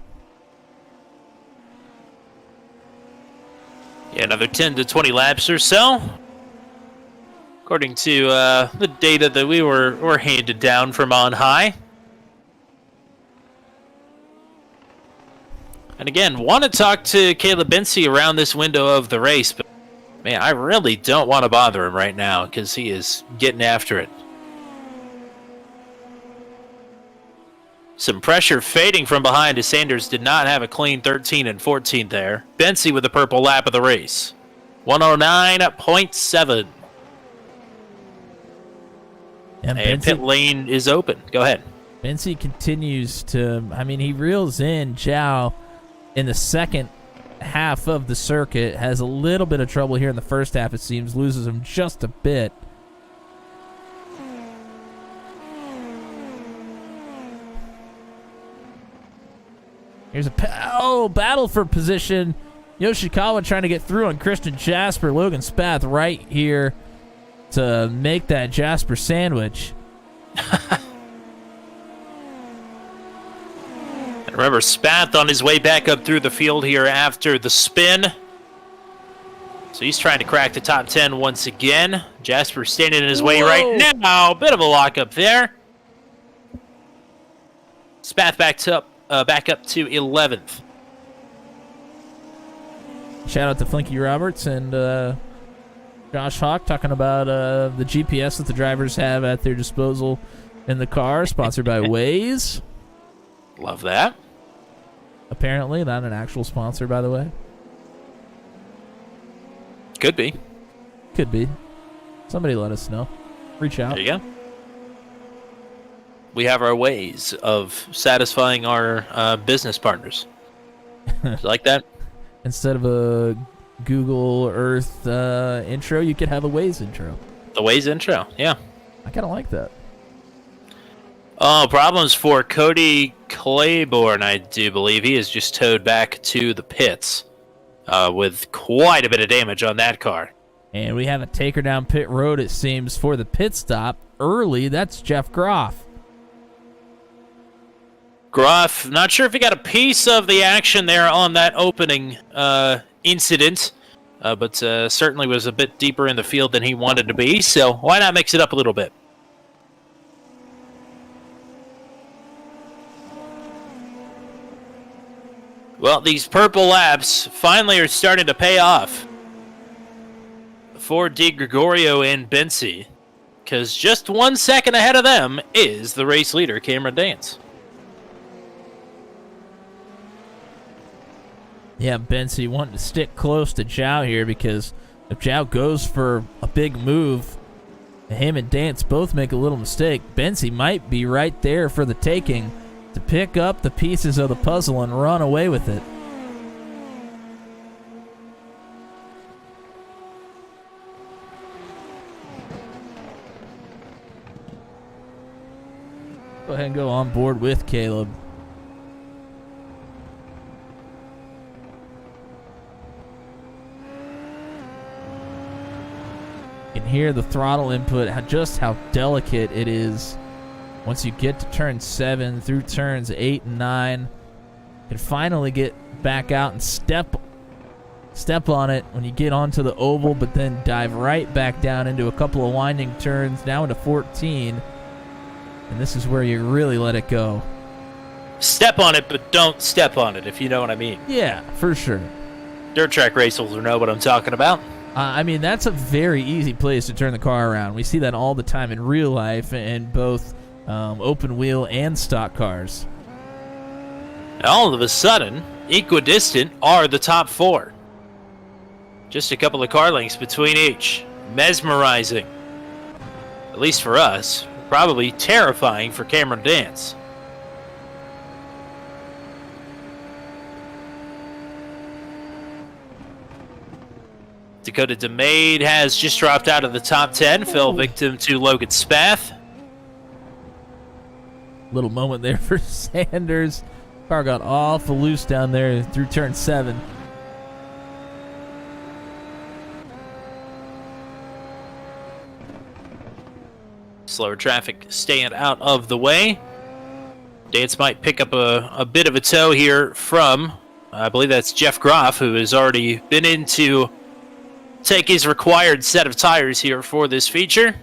Yeah, another 10 to 20 laps or so, according to the data that we were handed down from on high. And again, want to talk to Caleb Bensi around this window of the race, but man, I really don't want to bother him right now because he is getting after it. Some pressure fading from behind as Sanders did not have a clean 13 and 14 there. Bensi with the purple lap of the race. 109.7. And pit lane is open. Go ahead. Bensi continues to, he reels in Zhao in the second half of the circuit, has a little bit of trouble here in the first half, it seems, loses him just a bit. Here's a battle for position. Yoshikawa trying to get through on Christian Jasper. Logan Spath right here to make that Jasper sandwich. Remember, Spath on his way back up through the field here after the spin. So he's trying to crack the top 10 once again. Jasper standing in his way right now. Bit of a lockup there. Spath back up to 11th. Shout out to Flinky Roberts and Josh Hawk talking about the GPS that the drivers have at their disposal in the car, sponsored by Waze. Love that. apparently. Not an actual sponsor, by the way. Could be. Could be. Somebody let us know. Reach out. There you go. We have our ways of satisfying our business partners. Like that? Instead of a Google Earth intro, you could have a Waze intro. The Waze intro, yeah. I kind of like that. Oh, problems for Cody Claiborne, I do believe. He is just towed back to the pits with quite a bit of damage on that car. And we have a taker down pit road, it seems, for the pit stop early. That's Jeff Groff. Groff, not sure if he got a piece of the action there on that opening incident, but certainly was a bit deeper in the field than he wanted to be, so why not mix it up a little bit? Well, these purple laps finally are starting to pay off for Di Gregorio and Bensi, because just 1 second ahead of them is the race leader, Cameron Dance. Yeah, Bensi wanting to stick close to Zhao here, because if Zhao goes for a big move, him and Dance both make a little mistake. Bensi might be right there for the taking to pick up the pieces of the puzzle and run away with it. Go ahead and go on board with Caleb. You can hear the throttle input, just how delicate it is once you get to turn 7 through turns 8 and 9. You can finally get back out and step on it when you get onto the oval, but then dive right back down into a couple of winding turns, now into 14. And this is where you really let it go. Step on it, but don't step on it, if you know what I mean. Yeah, for sure. Dirt track racers will know what I'm talking about. I mean, that's a very easy place to turn the car around. We see that all the time in real life in both open wheel and stock cars. All of a sudden, equidistant are the top 4. Just a couple of car lengths between each. Mesmerizing. At least for us. Probably terrifying for Cameron Dance. Dakota DeMade has just dropped out of the top 10, fell victim to Logan Spath. Little moment there for Sanders. Car got awful loose down there through turn 7. Slower traffic staying out of the way. Dance might pick up a bit of a tow here from, I believe that's Jeff Groff, who has already been in to take his required set of tires here for this feature.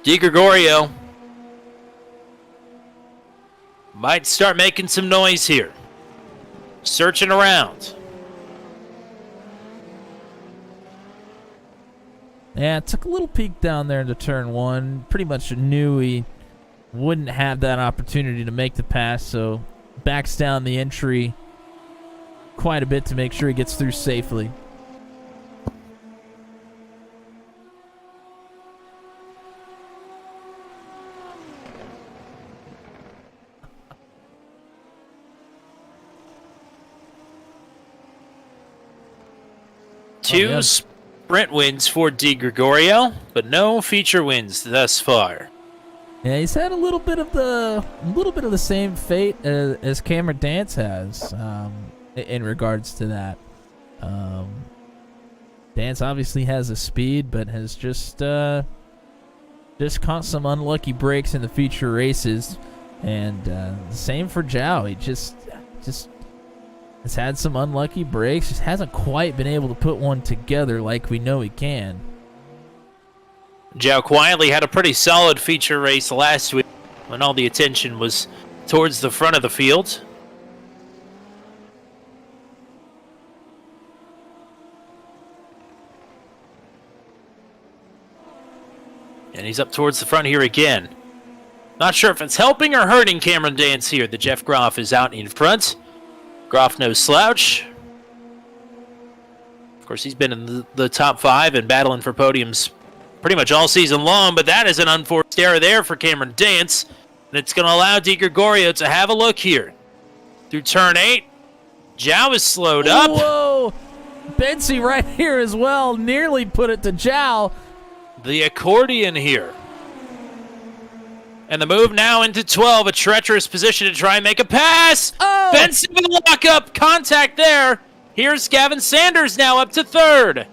Di Gregorio might start making some noise here. Searching around. Yeah, took a little peek down there into turn 1. Pretty much knew he wouldn't have that opportunity to make the pass, so backs down the entry quite a bit to make sure he gets through safely. Two sprint wins for Di Gregorio, but no feature wins thus far. Yeah, he's had a little bit of the same fate as Cameron Dance has in regards to that. Dance obviously has a speed, but has just caught some unlucky breaks in the feature races, and the same for Zhao. He just has had some unlucky breaks. Just hasn't quite been able to put one together like we know he can. Zhao quietly had a pretty solid feature race last week when all the attention was towards the front of the field. And he's up towards the front here again. Not sure if it's helping or hurting Cameron Dance here that Jeff Groff is out in front. Groff no slouch. Of course, he's been in the top 5 and battling for podiums pretty much all season long, but that is an unforced error there for Cameron Dance, and it's going to allow DiGregorio to have a look here. Through turn 8, Zhao is slowed up. Whoa! Bensy right here as well, nearly put it to Zhao. The accordion here. And the move now into 12, a treacherous position to try and make a pass. Oh! Bensy with a lockup, contact there. Here's Gavin Sanders now up to 3rd.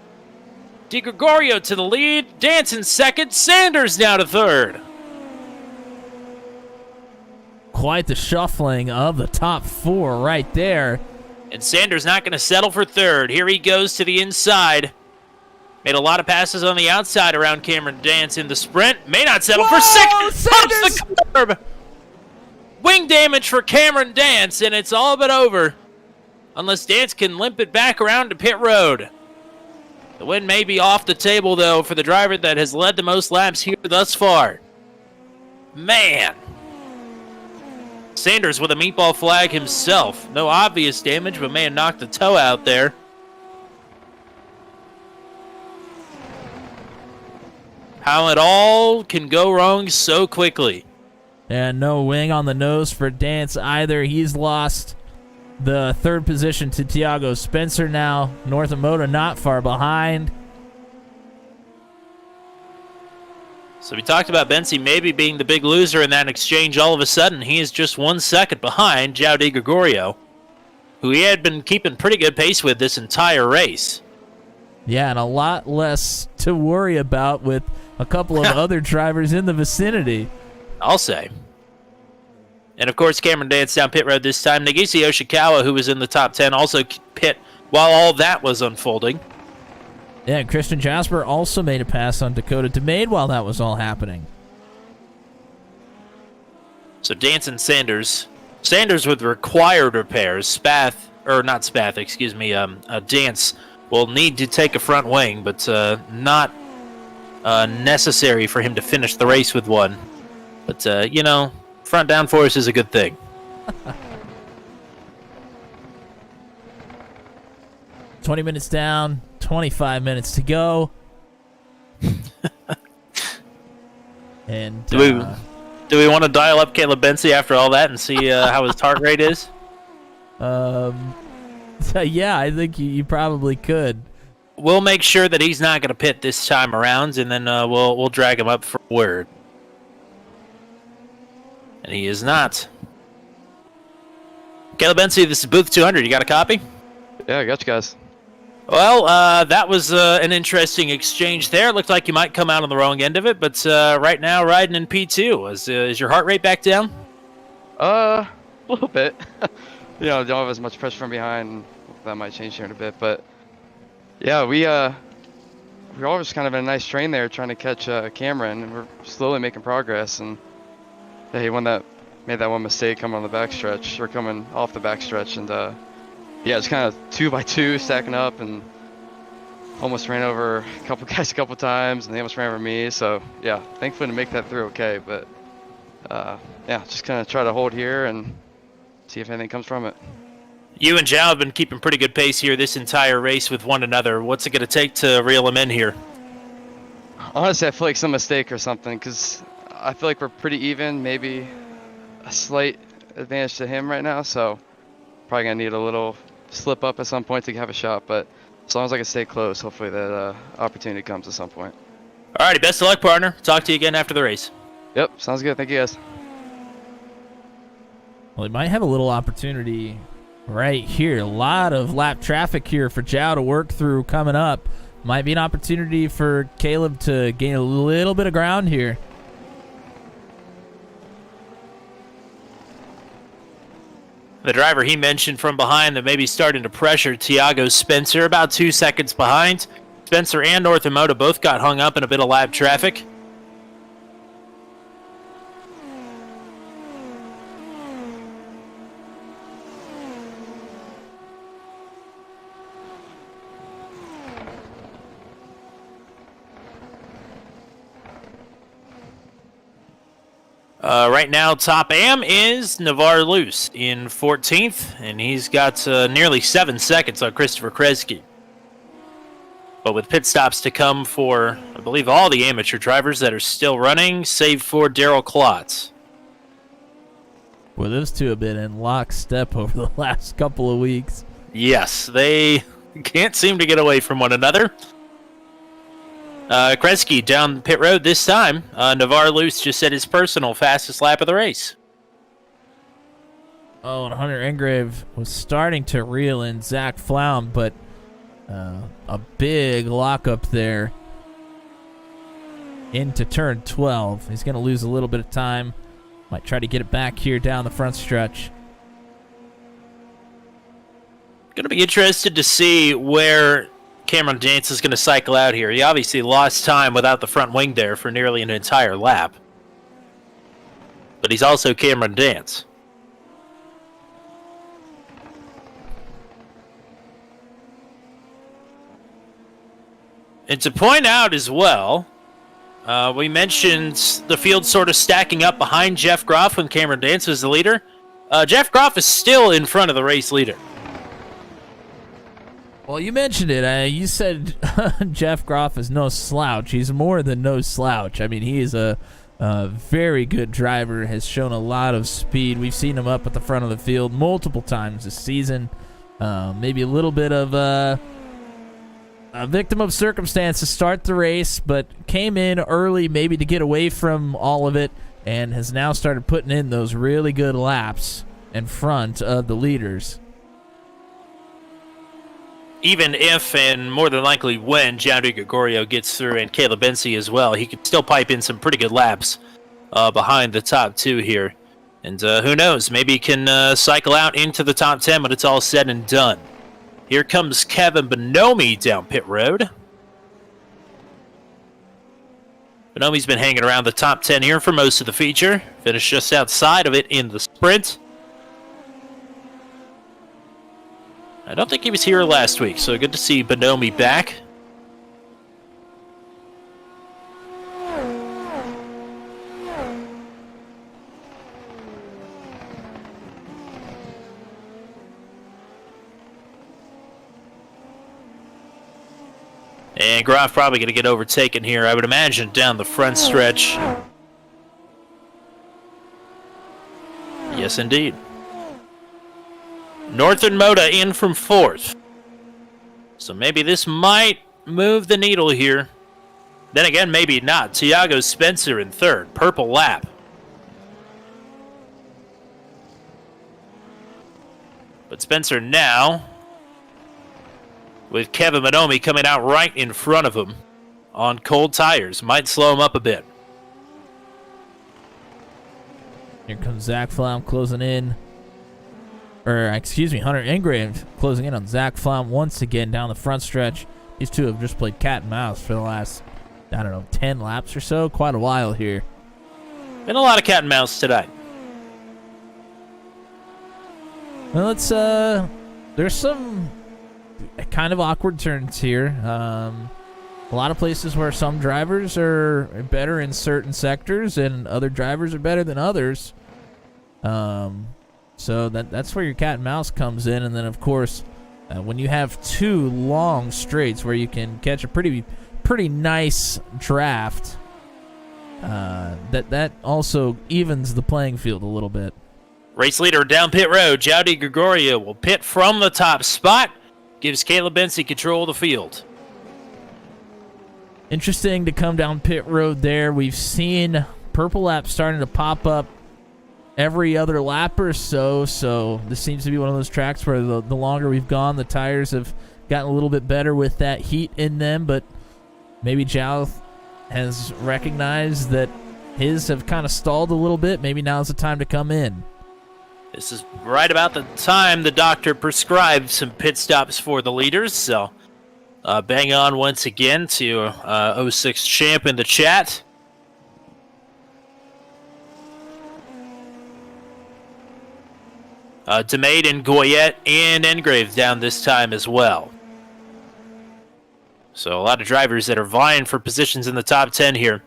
DiGregorio to the lead, Dance in 2nd, Sanders now to 3rd. Quite the shuffling of the top 4 right there. And Sanders not going to settle for 3rd. Here he goes to the inside. Made a lot of passes on the outside around Cameron Dance in the sprint. May not settle for 2nd. Sanders! Pumps the curb. Wing damage for Cameron Dance, and it's all but over. Unless Dance can limp it back around to pit road. The win may be off the table, though, for the driver that has led the most laps here thus far. Man. Sanders with a meatball flag himself. No obvious damage, but may have knocked the toe out there. How it all can go wrong so quickly. And no wing on the nose for Dance either. He's lost the 3rd position to Tiago Spencer now. North Moto not far behind. So we talked about Bensy maybe being the big loser in that exchange. All of a sudden, he is just 1 second behind Zhao DiGregorio, who he had been keeping pretty good pace with this entire race. Yeah, and a lot less to worry about with a couple of other drivers in the vicinity. I'll say. And, of course, Cameron Dance down pit road this time. Nagisa Yoshikawa, who was in the top 10, also pit while all that was unfolding. Yeah, Christian Jasper also made a pass on Dakota DeMade while that was all happening. So Dance and Sanders. Sanders with required repairs. Dance will need to take a front wing, but not necessary for him to finish the race with one. But, front downforce is a good thing. "20 minutes down, 25 minutes to go." And do we want to dial up Caleb Bensy after all that and see how his heart rate is? So yeah, I think you probably could. We'll make sure that he's not going to pit this time around, and then we'll drag him up for word. And he is not. Caleb Bensy, this is Booth 200. You got a copy? Yeah, I got you guys. Well, that was an interesting exchange there. It looked like you might come out on the wrong end of it, but right now riding in P2. Is your heart rate back down? A little bit. Don't have as much pressure from behind. That might change here in a bit, but yeah, we're always kind of in a nice train there, trying to catch Cameron, and we're slowly making progress. And yeah, he made that one mistake coming on the backstretch, or coming off the backstretch, and yeah, it's kind of 2 by 2 stacking up, and almost ran over a couple guys a couple times, and they almost ran over me. So yeah, thankfully to make that through okay, but yeah, just kind of try to hold here and see if anything comes from it. You and Zhao have been keeping pretty good pace here this entire race with one another. What's it going to take to reel them in here? Honestly, I feel like some mistake or something, because I feel like we're pretty even, maybe a slight advantage to him right now, so probably going to need a little slip up at some point to have a shot, but as long as I can stay close, hopefully that opportunity comes at some point. Alrighty, best of luck, partner. Talk to you again after the race. Yep, sounds good. Thank you, guys. Well, he might have a little opportunity right here. A lot of lap traffic here for Zhao to work through coming up. Might be an opportunity for Caleb to gain a little bit of ground here. The driver he mentioned from behind that may be starting to pressure Tiago Spencer, about 2 seconds behind. Spencer and Northimoto both got hung up in a bit of lap traffic. Right now, top AM is Navarre Luce in 14th, and he's got nearly 7 seconds on Christopher Kresge. But with pit stops to come for, I believe, all the amateur drivers that are still running, save for Darrell Klotz. Well, those two have been in lockstep over the last couple of weeks. Yes, they can't seem to get away from one another. Kresge down pit road this time. Navarre Luce just set his personal fastest lap of the race. Oh, and Hunter Engrave was starting to reel in Zach Flaum, but a big lockup there into turn 12. He's going to lose a little bit of time. Might try to get it back here down the front stretch. Going to be interested to see where Cameron Dance is going to cycle out here. He obviously lost time without the front wing there for nearly an entire lap. But he's also Cameron Dance. And to point out as well, we mentioned the field sort of stacking up behind Jeff Groff when Cameron Dance was the leader. Jeff Groff is still in front of the race leader. Well, you mentioned it. You said Jeff Groff is no slouch. He's more than no slouch. I mean, he is a very good driver, has shown a lot of speed. We've seen him up at the front of the field multiple times this season. Maybe a little bit of a victim of circumstance to start the race, but came in early maybe to get away from all of it and has now started putting in those really good laps in front of the leaders. Even if, and more than likely when, Jowdy Gregorio gets through and Caleb Bensi as well, he could still pipe in some pretty good laps behind the top two here. And who knows, maybe he can cycle out into the top 10 when it's all said and done. Here comes Kevin Bonomi down pit road. Bonomi's been hanging around the top 10 here for most of the feature. Finished just outside of it in the sprint. I don't think he was here last week, so good to see Bonomi back. And Groff probably going to get overtaken here, I would imagine, down the front stretch. Yes, indeed. Northern Moda in from 4th. So maybe this might move the needle here. Then again, maybe not. Tiago Spencer in 3rd. Purple lap. But Spencer now, with Kevin Bonomi coming out right in front of him on cold tires, might slow him up a bit. Here comes Zach Flaum closing in. Hunter Engrave closing in on Zach Flaum once again down the front stretch. These two have just played cat and mouse for the last, 10 laps or so. Quite a while here. Been a lot of cat and mouse today. Well, there's some kind of awkward turns here. A lot of places where some drivers are better in certain sectors and other drivers are better than others. So that's where your cat and mouse comes in. And then, of course, when you have two long straights where you can catch a pretty nice draft, that also evens the playing field a little bit. Race leader down pit road, Jowdy Gregorio will pit from the top spot. Gives Caleb Bensi control of the field. Interesting to come down pit road there. We've seen purple laps starting to pop up every other lap or so. So this seems to be one of those tracks where the longer we've gone, the tires have gotten a little bit better with that heat in them. But maybe Jow has recognized that his have kind of stalled a little bit. Maybe now's the time to come in. This is right about the time the doctor prescribed some pit stops for the leaders. So bang on once again to 06 Champ in the chat. DeMade and Goyette and Engrave down this time as well. So a lot of drivers that are vying for positions in the top 10 here.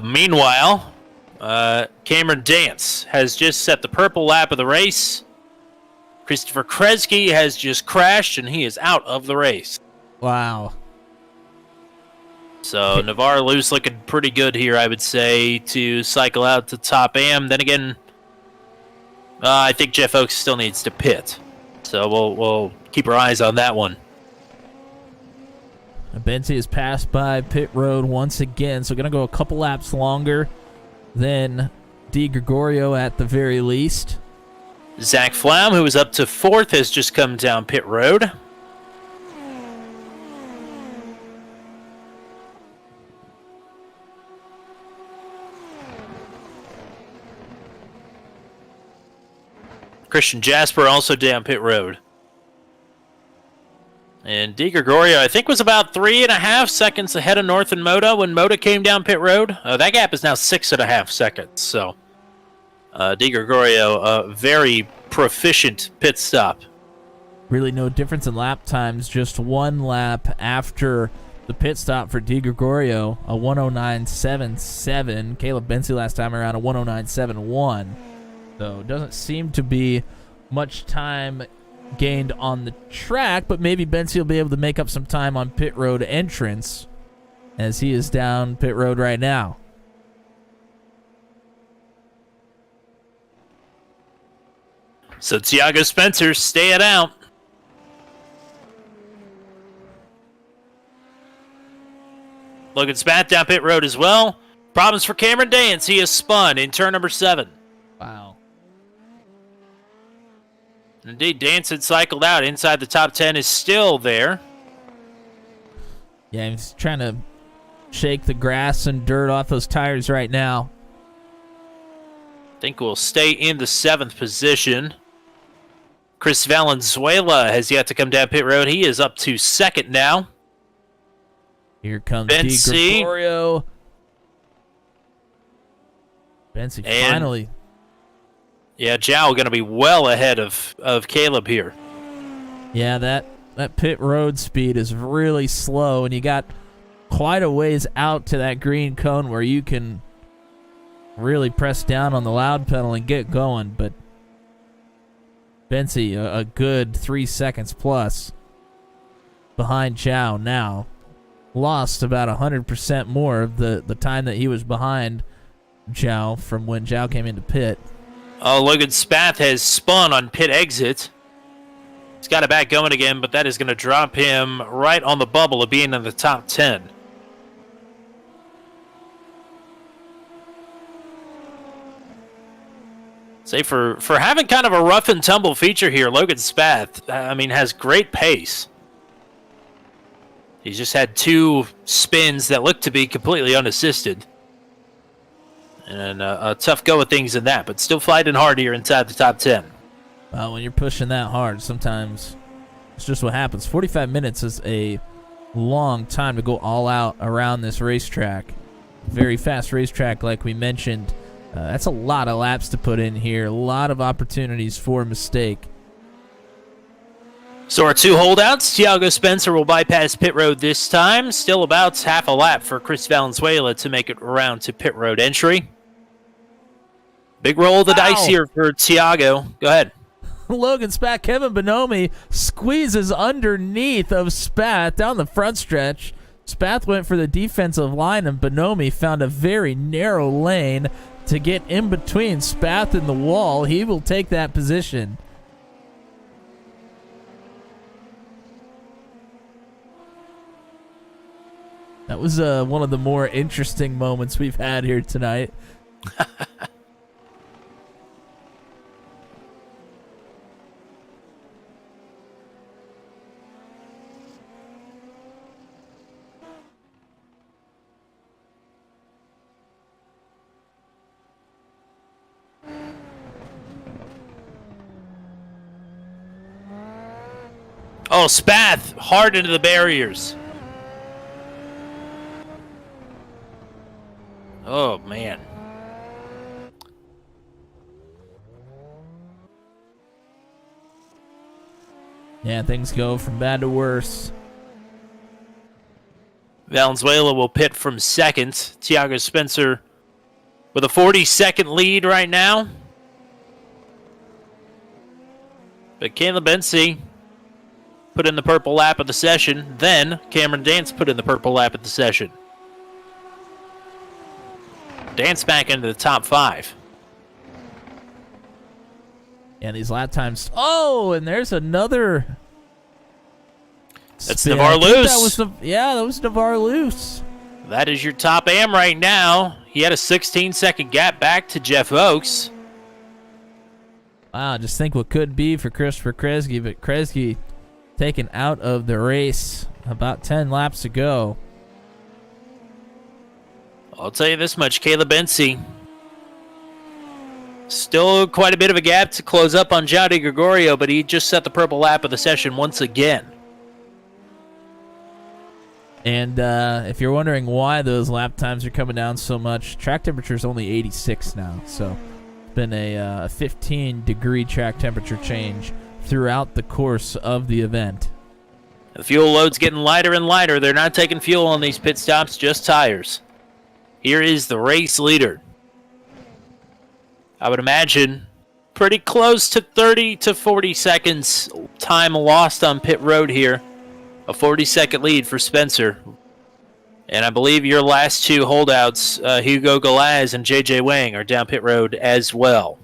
Meanwhile, Cameron Dance has just set the purple lap of the race. Christopher Kresge has just crashed, and he is out of the race. Wow. So Navarro's looking pretty good here, I would say, to cycle out to top AM. Then again, I think Jeff Oakes still needs to pit. So we'll keep our eyes on that one. Benzi is passed by pit road once again, so going to go a couple laps longer than Di Gregorio at the very least. Zach Flaum, who is up to 4th, has just come down pit road. Christian Jasper also down pit road. And Di Gregorio, I think, was about 3.5 seconds ahead of North and Moda when Moda came down pit road. That gap is now 6.5 seconds. So Di Gregorio, a very proficient pit stop. Really no difference in lap times. Just one lap after the pit stop for Di Gregorio, a 109.77. Caleb Benzi last time around a 109.71. So it doesn't seem to be much time gained on the track, but maybe Benzi will be able to make up some time on pit road entrance as he is down pit road right now. So Tiago Spencer staying out. Logan Spath down pit road as well. Problems for Cameron Dance. He is spun in turn number 7. Wow. Indeed, Dance had cycled out. Inside the top 10 is still there. Yeah, he's trying to shake the grass and dirt off those tires right now. I think we'll stay in the 7th position. Chris Valenzuela has yet to come down pit road. He is up to 2nd now. Here comes Di Gregorio. Benzi finally. Yeah, Zhao going to be well ahead of Caleb here. Yeah, that pit road speed is really slow, and you got quite a ways out to that green cone where you can really press down on the loud pedal and get going, but Benzi, a good 3 seconds plus behind Zhao now. Lost about 100% more of the time that he was behind Zhao from when Zhao came into pit. Oh, Logan Spath has spun on pit exit. He's got it back going again, but that is going to drop him right on the bubble of being in the top 10. Say, for having kind of a rough and tumble feature here, Logan Spath, has great pace. He's just had 2 spins that look to be completely unassisted. And a tough go of things in that, but still fighting hard here inside the top 10. Well, when you're pushing that hard, sometimes it's just what happens. 45 minutes is a long time to go all out around this racetrack. Very fast racetrack, like we mentioned. That's a lot of laps to put in here. A lot of opportunities for a mistake. So our 2 holdouts, Tiago Spencer will bypass pit road this time. Still about half a lap for Chris Valenzuela to make it around to pit road entry. Big roll of the dice here for Tiago. Go ahead. Logan Spath, Kevin Bonomi squeezes underneath of Spath down the front stretch. Spath went for the defensive line, and Bonomi found a very narrow lane to get in between Spath and the wall. He will take that position. That was one of the more interesting moments we've had here tonight. Oh, Spath hard into the barriers. Oh, man. Yeah, things go from bad to worse. Valenzuela will pit from 2nd. Tiago Spencer with a 40-second lead right now. But Caleb Bensey put in the purple lap of the session. Then Cameron Dance put in the purple lap of the session. Dance back into the top 5. And these lap times. Oh, and there's another. That's spin. Navarre Luce. That was Navarre Luce. That is your top AM right now. He had a 16-second gap back to Jeff Oakes. Wow, just think what could be for Christopher Kresge, but Kresge taken out of the race about 10 laps to go. I'll tell you this much, Caleb Bensey. Still quite a bit of a gap to close up on João de Gregorio, but he just set the purple lap of the session once again. And if you're wondering why those lap times are coming down so much, track temperature is only 86 now. So it's been a 15-degree track temperature change throughout the course of the event. The fuel load's getting lighter and lighter. They're not taking fuel on these pit stops, just tires. Here is the race leader. I would imagine pretty close to 30 to 40 seconds time lost on pit road here. A 40-second lead for Spencer. And I believe your last two holdouts, Hugo Galaz and JJ Wang, are down pit road as well.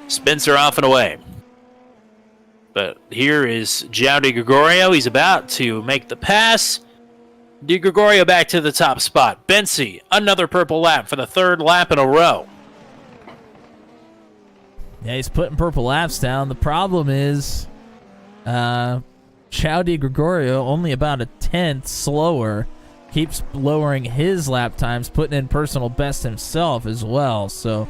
Spencer off and away. But here is João de Gregorio. He's about to make the pass. De Gregorio back to the top spot. Bensey, another purple lap for the 3rd lap in a row. Yeah, he's putting purple laps down. The problem is João de Gregorio, only about a 10th slower, keeps lowering his lap times, putting in personal best himself as well. So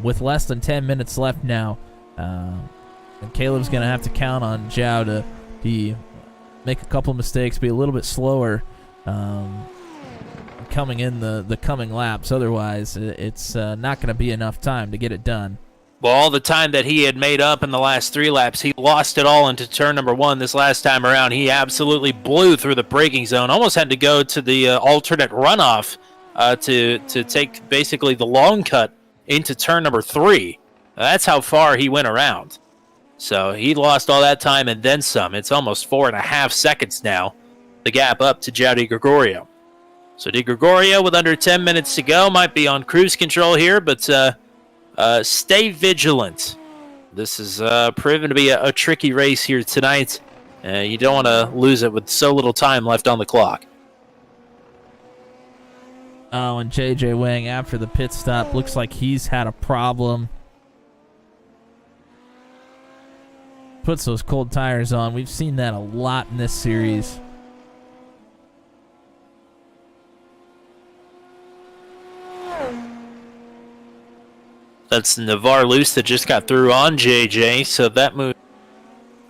with less than 10 minutes left now, and Caleb's going to have to count on João to make a couple mistakes, be a little bit slower coming in the coming laps. Otherwise, it's not going to be enough time to get it done. Well, all the time that he had made up in the last 3 laps, he lost it all into turn number 1 this last time around. He absolutely blew through the braking zone, almost had to go to the alternate runoff to take basically the long cut into turn number 3. That's how far he went around. So he lost all that time and then some. It's almost 4.5 seconds now, the gap up to João de Gregorio. So De Gregorio, with under 10 minutes to go, might be on cruise control here, but stay vigilant. This is proven to be a tricky race here tonight. You don't want to lose it with so little time left on the clock. Oh, and JJ Wang, after the pit stop, looks like he's had a problem. Puts those cold tires on. We've seen that a lot in this series. That's Navarre Luce that just got through on JJ, so that moved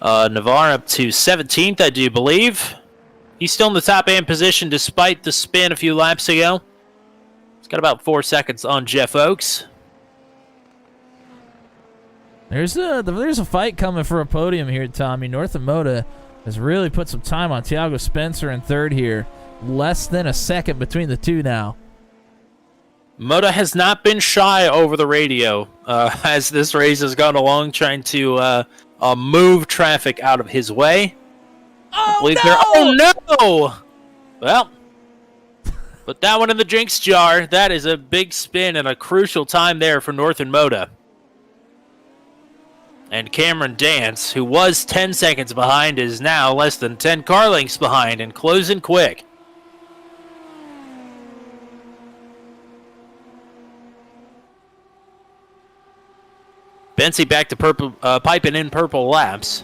Navarre up to 17th, I do believe. He's still in the top AM position despite the spin a few laps ago. He's got about 4 seconds on Jeff Oakes. There's a fight coming for a podium here, Tommy. Northern Moda has really put some time on Thiago Spencer in 3rd here. Less than a second between the two now. Moda has not been shy over the radio as this race has gone along, trying to move traffic out of his way. Oh, no! Well, put that one in the drinks jar. That is a big spin and a crucial time there for Northern Moda. And Cameron Dance, who was 10 seconds behind, is now less than 10 car lengths behind and closing quick. Bensey back to purple, piping in purple laps.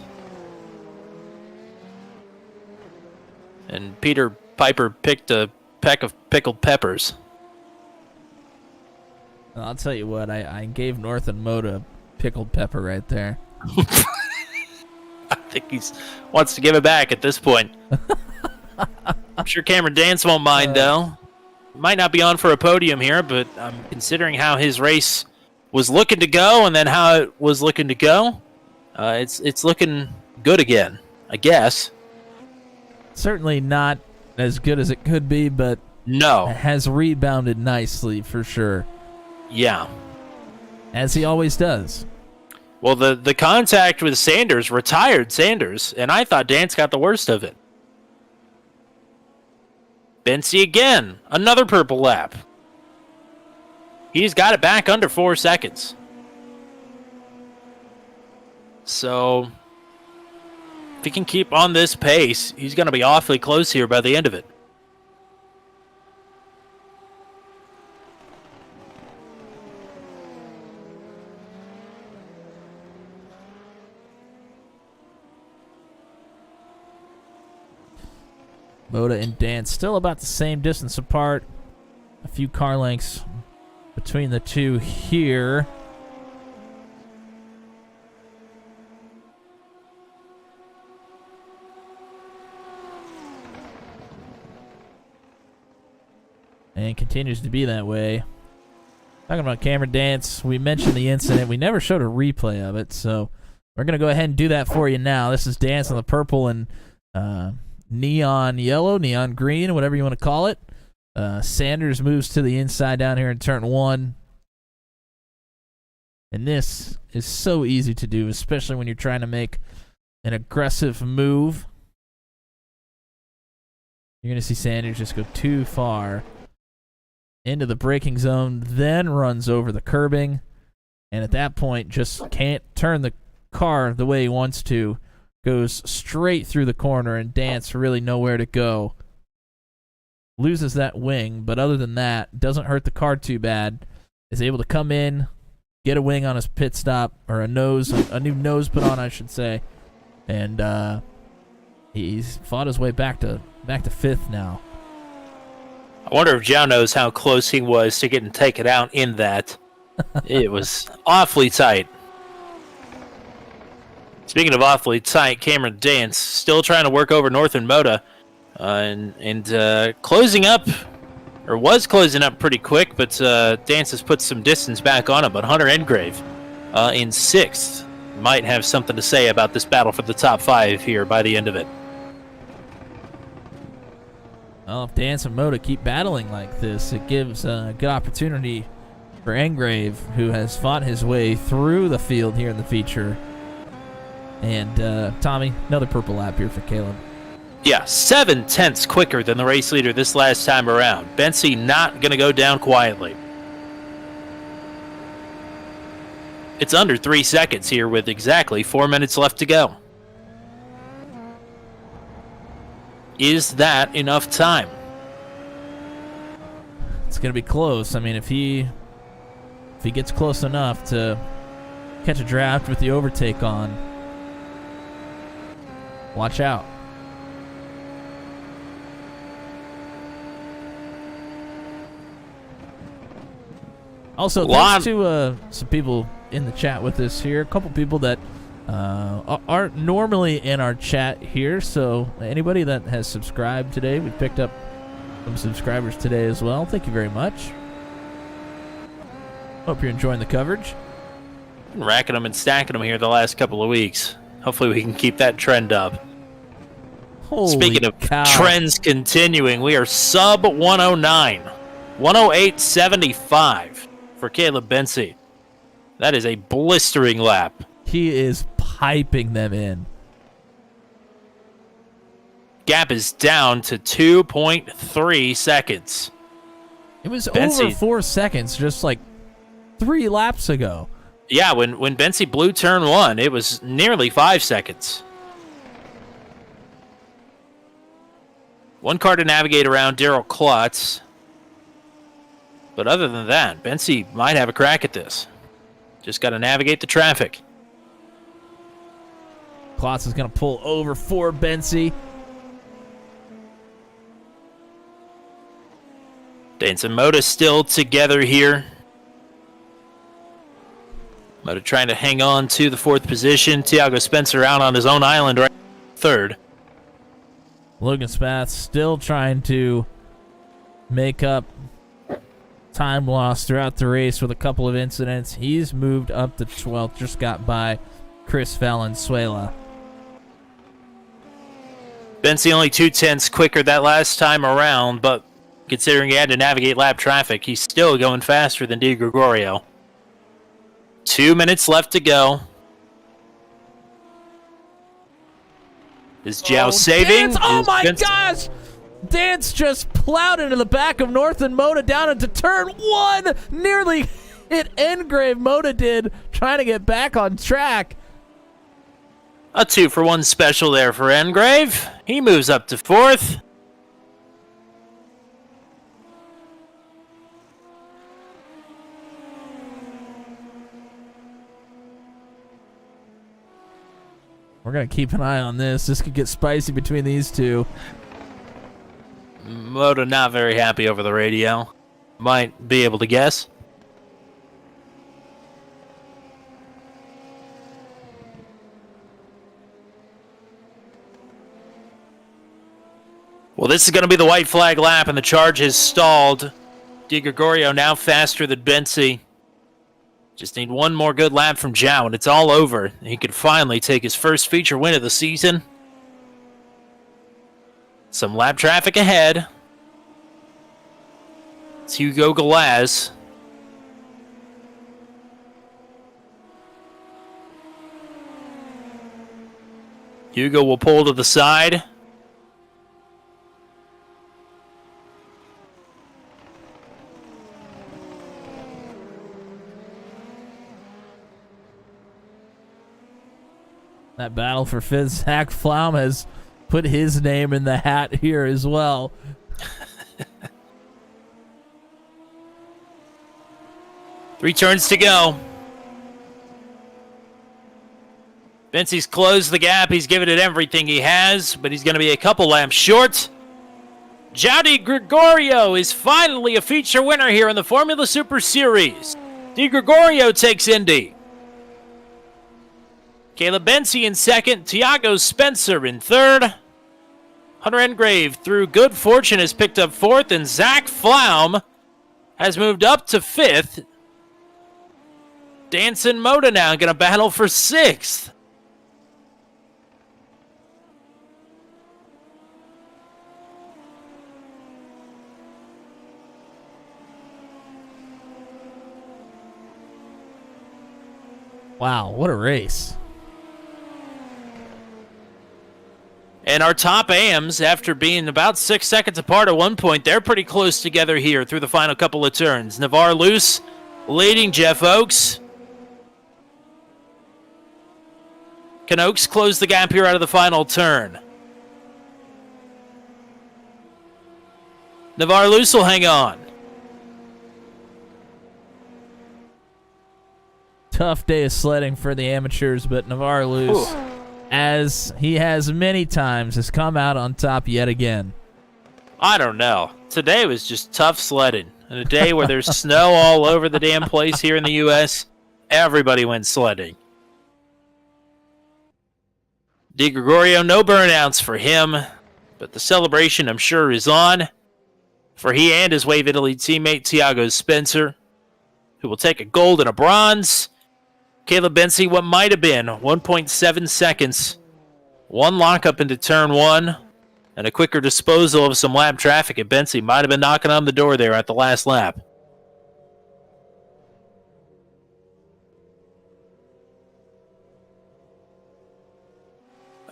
And Peter Piper picked a peck of pickled peppers. I'll tell you what, I gave Northern Moda pickled pepper right there. I think he wants to give it back at this point. I'm sure Cameron Dance won't mind, though. Might not be on for a podium here, but considering how his race was looking to go and then how it was looking to go, it's looking good again, I guess. Certainly not as good as it could be, but No. has rebounded nicely for sure. Yeah. As he always does. Well, the contact with Sanders retired Sanders, and I thought Dance got the worst of it. Bensy again, another purple lap. He's got it back under 4 seconds. So, if he can keep on this pace, he's going to be awfully close here by the end of it. Moda and Dance still about the same distance apart. A few car lengths between the two here. And continues to be that way. Talking about camera Dance, we mentioned the incident. We never showed a replay of it, so we're going to go ahead and do that for you now. This is Dance on the purple and neon yellow, neon green, whatever you want to call it. Sanders moves to the inside down here in turn 1. And this is so easy to do, especially when you're trying to make an aggressive move. You're going to see Sanders just go too far into the braking zone, then runs over the curbing, and at that point just can't turn the car the way he wants to. Goes straight through the corner, and Dance really nowhere to go. Loses that wing, but other than that, doesn't hurt the car too bad. Is able to come in, get a wing on his pit stop, or a new nose put on, I should say, and he's fought his way back to 5th now. I wonder if Joe knows how close he was to getting taken out in that. It was awfully tight. Speaking of awfully tight, Cameron Dance still trying to work over Northern Moda and closing up, or was closing up pretty quick, but Dance has put some distance back on him. But Hunter Engrave in 6th might have something to say about this battle for the top 5 here by the end of it. Well, if Dance and Moda keep battling like this, it gives a good opportunity for Engrave, who has fought his way through the field here in the feature. And Tommy, another purple lap here for Caleb. Yeah, 7/10 quicker than the race leader this last time around. Bensy not going to go down quietly. It's under 3 seconds here with exactly 4 minutes left to go. Is that enough time? It's going to be close. I mean, if he gets close enough to catch a draft with the overtake on, watch out. Also, thanks to some people in the chat with us here. A couple people that aren't normally in our chat here. So anybody that has subscribed today, we picked up some subscribers today as well. Thank you very much. Hope you're enjoying the coverage. Been racking them and stacking them here the last couple of weeks. Hopefully we can keep that trend up. Holy Speaking of cow. trends continuing, we are sub 109. 108.75 for Caleb Bensy. That is a blistering lap. He is piping them in. Gap is down to 2.3 seconds. It was Bensy, over 4 seconds just like 3 laps ago. Yeah, when Bensy blew turn 1, it was nearly 5 seconds. One car to navigate around, Daryl Klotz. But other than that, Bensy might have a crack at this. Just got to navigate the traffic. Klotz is going to pull over for Bensy. Dance and Moda still together here. Moda trying to hang on to the 4th position. Tiago Spencer out on his own island right 3rd. Logan Spath still trying to make up time lost throughout the race with a couple of incidents. He's moved up to 12th, just got by Chris Valenzuela. Benzie only 2/10 quicker that last time around, but considering he had to navigate lap traffic, he's still going faster than Di Gregorio. 2 minutes left to go. Is Zhao saving? Dance. Oh Is my Benz- gosh! Dance just plowed into the back of Northern Moda down into turn 1. Nearly hit Engrave. Moda did, trying to get back on track. A 2-for-1 special there for Engrave. He moves up to 4th. We're going to keep an eye on this. This could get spicy between these two. Moda not very happy over the radio. Might be able to guess. Well, this is going to be the white flag lap, and the charge has stalled. Di Gregorio now faster than Benzie. Just need one more good lap from Zhao, and it's all over. He could finally take his first feature win of the season. Some lap traffic ahead. It's Hugo Galaz. Hugo will pull to the side. That battle for fifth, Zach Flaum has put his name in the hat here as well. 3 turns to go. Benzie's closed the gap. He's given it everything he has, but he's going to be a couple laps short. Di Gregorio is finally a feature winner here in the Formula Super Series. Di Gregorio takes Indy. Caleb Benzie in second. Tiago Spencer in third. Hunter Engrave, through good fortune, has picked up fourth, and Zach Flaum has moved up to fifth. Danson Moda now going to battle for sixth. Wow, what a race. And our top AMs, after being about 6 seconds apart at one point, they're pretty close together here through the final couple of turns. Navarre Luce leading Jeff Oakes. Can Oakes close the gap here out of the final turn? Navarre Luce will hang on. Tough day of sledding for the amateurs, but Navarre Luce, as he has many times, has come out on top yet again. I don't know. Today was just tough sledding. And a day where there's snow all over the damn place here in the U.S., everybody went sledding. Di Gregorio, no burnouts for him, but the celebration, I'm sure, is on for he and his Wave Italy teammate, Tiago Spencer, who will take a gold and a bronze. Caleb Benzie, what might have been 1.7 seconds. One lockup into turn one, and a quicker disposal of some lap traffic at Benzie might have been knocking on the door there at the last lap.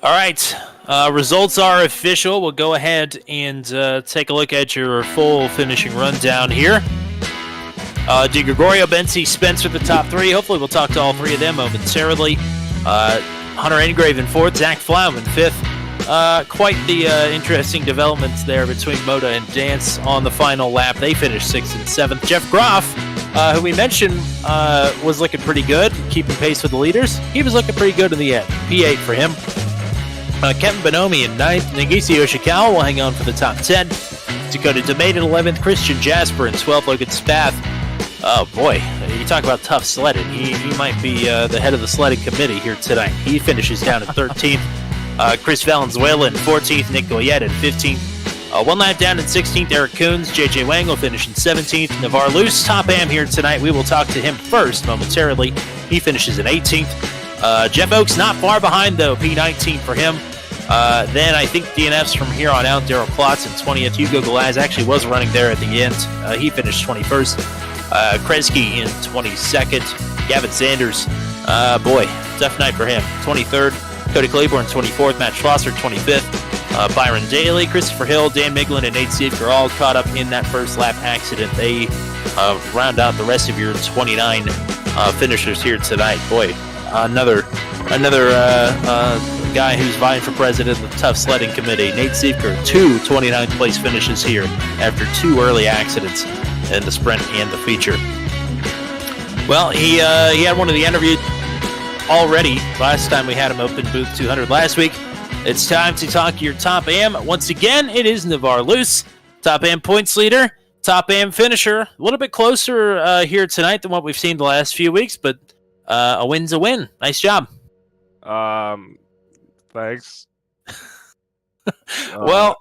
All right, results are official. We'll go ahead and take a look at your full finishing rundown here. Di Gregorio, Benzie, Spencer, the top three. Hopefully we'll talk to all three of them momentarily. Hunter Engrave in fourth, Zach Flaum in fifth. Quite the interesting developments there between Moda and Dance on the final lap. They finished sixth and seventh. Jeff Groff, who we mentioned was looking pretty good, keeping pace with the leaders. He was looking pretty good in the end. P8 for him. Kevin Bonomi in ninth. Nagisi Yoshikawa will hang on for the top 10. Dakota DeMate in 11th. Christian Jasper in 12th. Logan Spath. Oh boy, you talk about tough sledding. He might be the head of the sledding committee here tonight. He finishes down at 13th. Chris Valenzuela in 14th. Nick Goyette in 15th. One lap down in 16th. Eric Coons. JJ Wang will finish in 17th. Navarre Luce, top AM here tonight. We will talk to him first momentarily. He finishes in 18th. Jeff Oakes not far behind, though. P19 for him. Then I think DNFs from here on out. Daryl Klotz in 20th. Hugo Galaz actually was running there at the end. He finished 21st. Kresge in 22nd. Gavin Sanders, boy, tough night for him. 23rd. Cody Claiborne 24th. Matt Schlosser 25th. Byron Daly, Christopher Hill, Dan Miglin, and Nate Siefker all caught up in that first lap accident. They round out the rest of your 29 finishers here tonight. Boy, another guy who's vying for president of the Tough Sledding Committee. Nate Siefker, 2 29th place finishes here after 2 early accidents in the sprint and the feature. Well, he had one of the interviews already last time we had him open booth 200 last week. It's time to talk your Top Am. Once again, it is Navarre Luce, Top Am points leader, Top Am finisher. A little bit closer here tonight than what we've seen the last few weeks, but a win's a win. Nice job. Thanks. Well,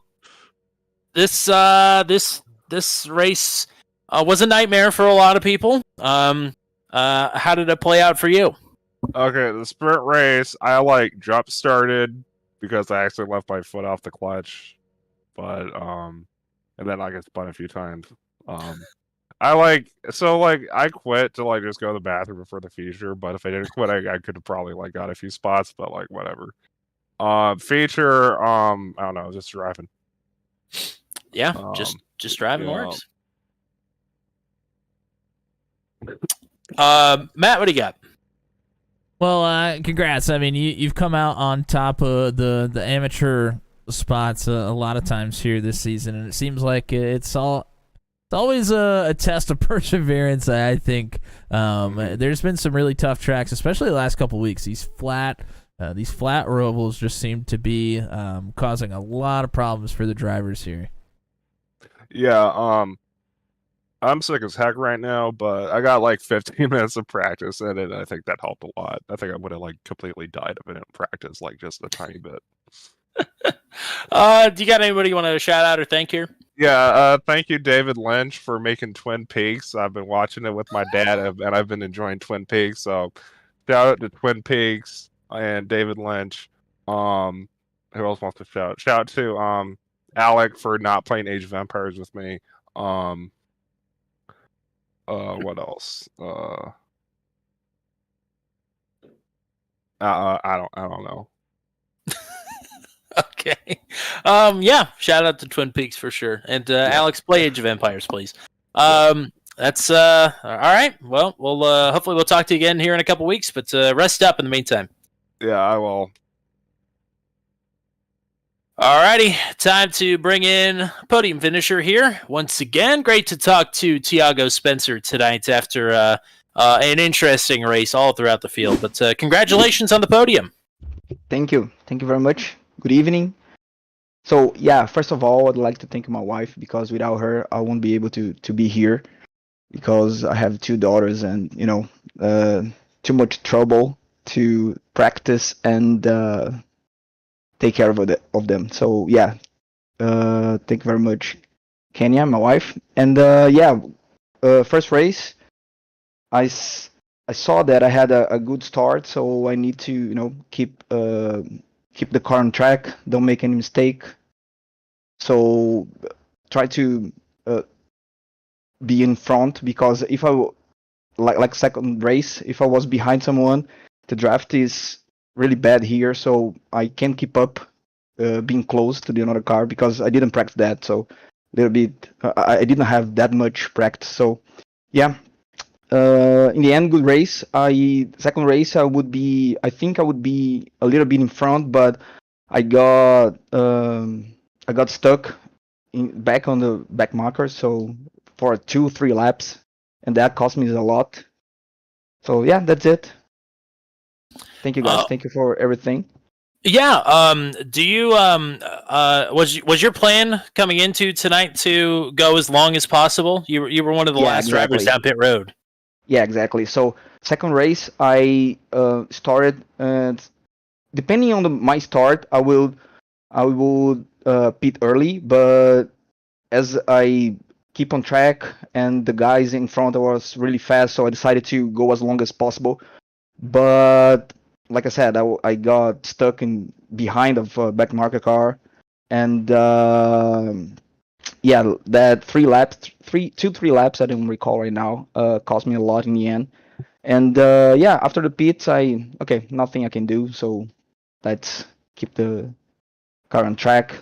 this race was a nightmare for a lot of people. How did it play out for you? Okay, the sprint race, I jump started because I actually left my foot off the clutch, but and then I got spun a few times. I quit to just go to the bathroom before the feature, but if I didn't quit, I could have probably got a few spots, but whatever. Feature, I don't know, just driving. Yeah, just driving works. Matt, what do you got? Well, congrats. I mean, you've come out on top of the amateur spots a lot of times here this season, and it seems like it's always a test of perseverance. I think there's been some really tough tracks, especially the last couple weeks. These flat ovals just seem to be causing a lot of problems for the drivers here. Yeah, I'm sick as heck right now, but I got 15 minutes of practice in it, and I think that helped a lot. I think I would have completely died if I didn't practice just a tiny bit. Do you got anybody you want to shout out or thank here? Yeah, thank you, David Lynch, for making Twin Peaks. I've been watching it with my dad, and I've been enjoying Twin Peaks. So, shout out to Twin Peaks and David Lynch. Who else wants to shout? Shout out to Alec for not playing Age of Empires with me. What else? I don't know. Okay. Yeah, shout out to Twin Peaks for sure. And Alex, play Age of Empires, please. That's all right. Well, we'll hopefully we'll talk to you again here in a couple weeks, but rest up in the meantime. Yeah, I will. Alrighty, time to bring in podium finisher here. Once again, great to talk to Tiago Spencer tonight after an interesting race all throughout the field. But congratulations on the podium. Thank you. Thank you very much. Good evening. So, yeah, first of all, I'd like to thank my wife, because without her, I won't be able to be here, because I have 2 daughters and, too much trouble to practice and take care of them. So yeah, thank you very much, Kenya, my wife. And first race, I saw that I had a good start, so I need to keep the car on track, don't make any mistake. So try to be in front, because if I like second race, if I was behind someone, the draft is really bad here, so I can't keep up being close to the another car, because I didn't practice that. So a little bit, I didn't have that much practice. So yeah, in the end, good race. Second race, I think I would be a little bit in front, but I got stuck back on the back marker, so for 2-3 laps, and that cost me a lot. So yeah, that's it. Thank you, guys. Thank you for everything. Yeah. Do you was your plan coming into tonight to go as long as possible? You were one of the last drivers down pit road. Yeah, exactly. So second race, I started, and depending on my start, I would pit early, but as I keep on track and the guys in front was really fast, so I decided to go as long as possible. But like I said, I got stuck in behind of a back market car, and yeah, that 3 laps, 3 laps, I don't recall right now, cost me a lot in the end. And yeah, after the pits, okay, nothing I can do, so let's keep the car on track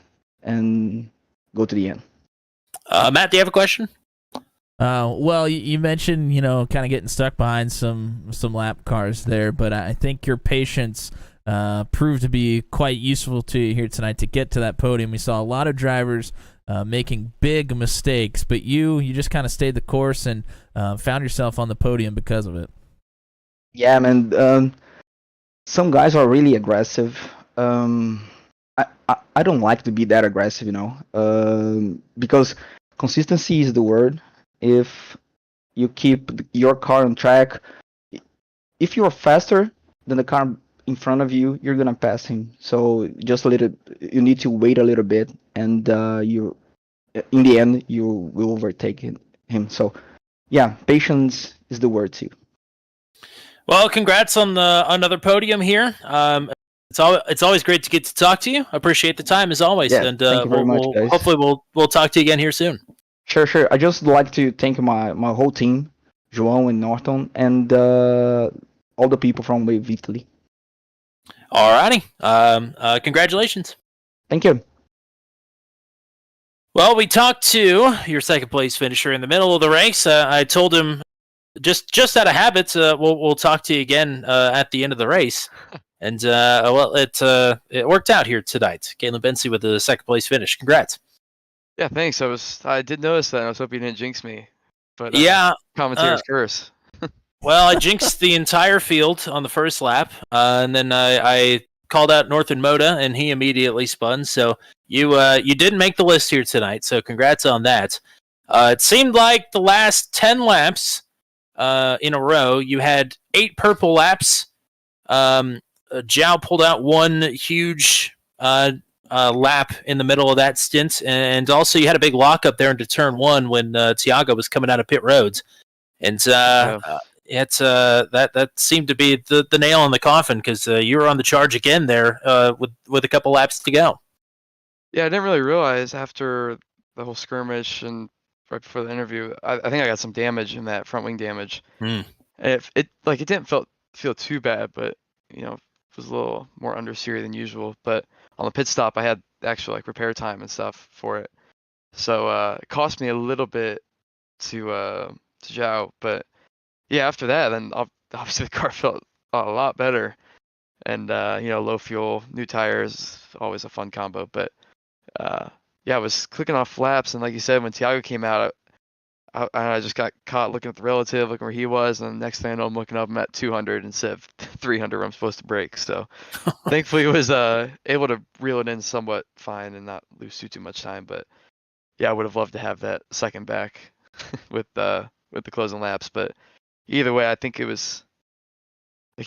and go to the end. Matt, do you have a question? Well, you mentioned, kind of getting stuck behind some lap cars there, but I think your patience proved to be quite useful to you here tonight to get to that podium. We saw a lot of drivers making big mistakes, but you just kind of stayed the course and found yourself on the podium because of it. Yeah, man. Some guys are really aggressive. I don't like to be that aggressive, because consistency is the word. If you keep your car on track, if you're faster than the car in front of you, you're gonna pass him. So just you need to wait a little bit, and in the end, you will overtake him. So yeah, patience is the word too. Well, congrats on another podium here. It's always great to get to talk to you. I appreciate the time as always, Yeah, and thank you very much, guys. hopefully we'll talk to you again here soon. Sure. I just like to thank my whole team, João and Norton, and all the people from Wave Italy. Alrighty. Congratulations. Thank you. Well, we talked to your second place finisher in the middle of the race. I told him just out of habit, we'll talk to you again at the end of the race. And well, it worked out here tonight. Caitlin Bency with the second place finish. Congrats. Yeah, thanks. I did notice that. I was hoping you didn't jinx me, but yeah, commentator's curse. Well, I jinxed the entire field on the first lap, and then I called out Northern Moda, and he immediately spun. So you didn't make the list here tonight. So congrats on that. It seemed like the last 10 laps in a row, you had 8 purple laps. Zhao pulled out one huge lap in the middle of that stint, and also you had a big lockup there into turn 1 when Tiago was coming out of pit roads, and that seemed to be the nail in the coffin because you were on the charge again there with a couple laps to go. Yeah, I didn't really realize after the whole skirmish and right before the interview, I think I got some damage in that front wing damage. And it didn't feel too bad, but it was a little more understeery than usual. But on the pit stop, I had actual repair time and stuff for it, so it cost me a little bit to Zhao. But yeah, after that, then obviously the car felt a lot better, and low fuel, new tires, always a fun combo. But yeah, I was clicking off laps, and like you said, when Tiago came out, I just got caught looking at the relative, looking where he was, and the next thing I know, I'm looking up, I'm at 200 instead of 300 where I'm supposed to brake. So thankfully, I was able to reel it in somewhat fine and not lose too much time. But yeah, I would have loved to have that second back with the closing laps. But either way, I think it was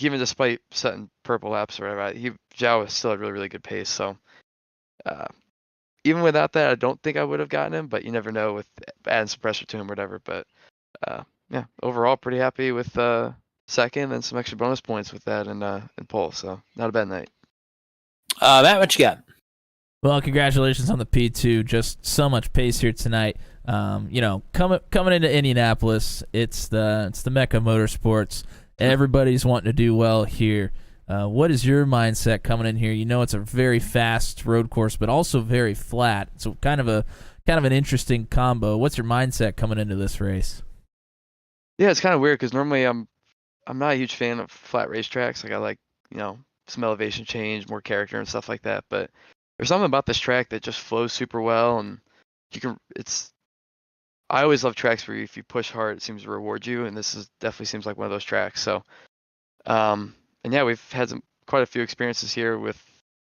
even despite setting purple laps or whatever, Zhao was still a really, really good pace. So even without that, I don't think I would have gotten him, but you never know with adding some pressure to him or whatever. But yeah, overall, pretty happy with second and some extra bonus points with that and pole. So not a bad night. Matt, what you got? Well, congratulations on the P2. Just so much pace here tonight. Coming into Indianapolis, it's the Mecca Motorsports. Everybody's wanting to do well here. What is your mindset coming in here? It's a very fast road course, but also very flat. So kind of an interesting combo. What's your mindset coming into this race? Yeah, it's kind of weird because normally I'm not a huge fan of flat racetracks. I like some elevation change, more character and stuff like that. But there's something about this track that just flows super well, and I always love tracks where if you push hard, it seems to reward you, and this definitely seems like one of those tracks. So, and yeah, we've had quite a few experiences here with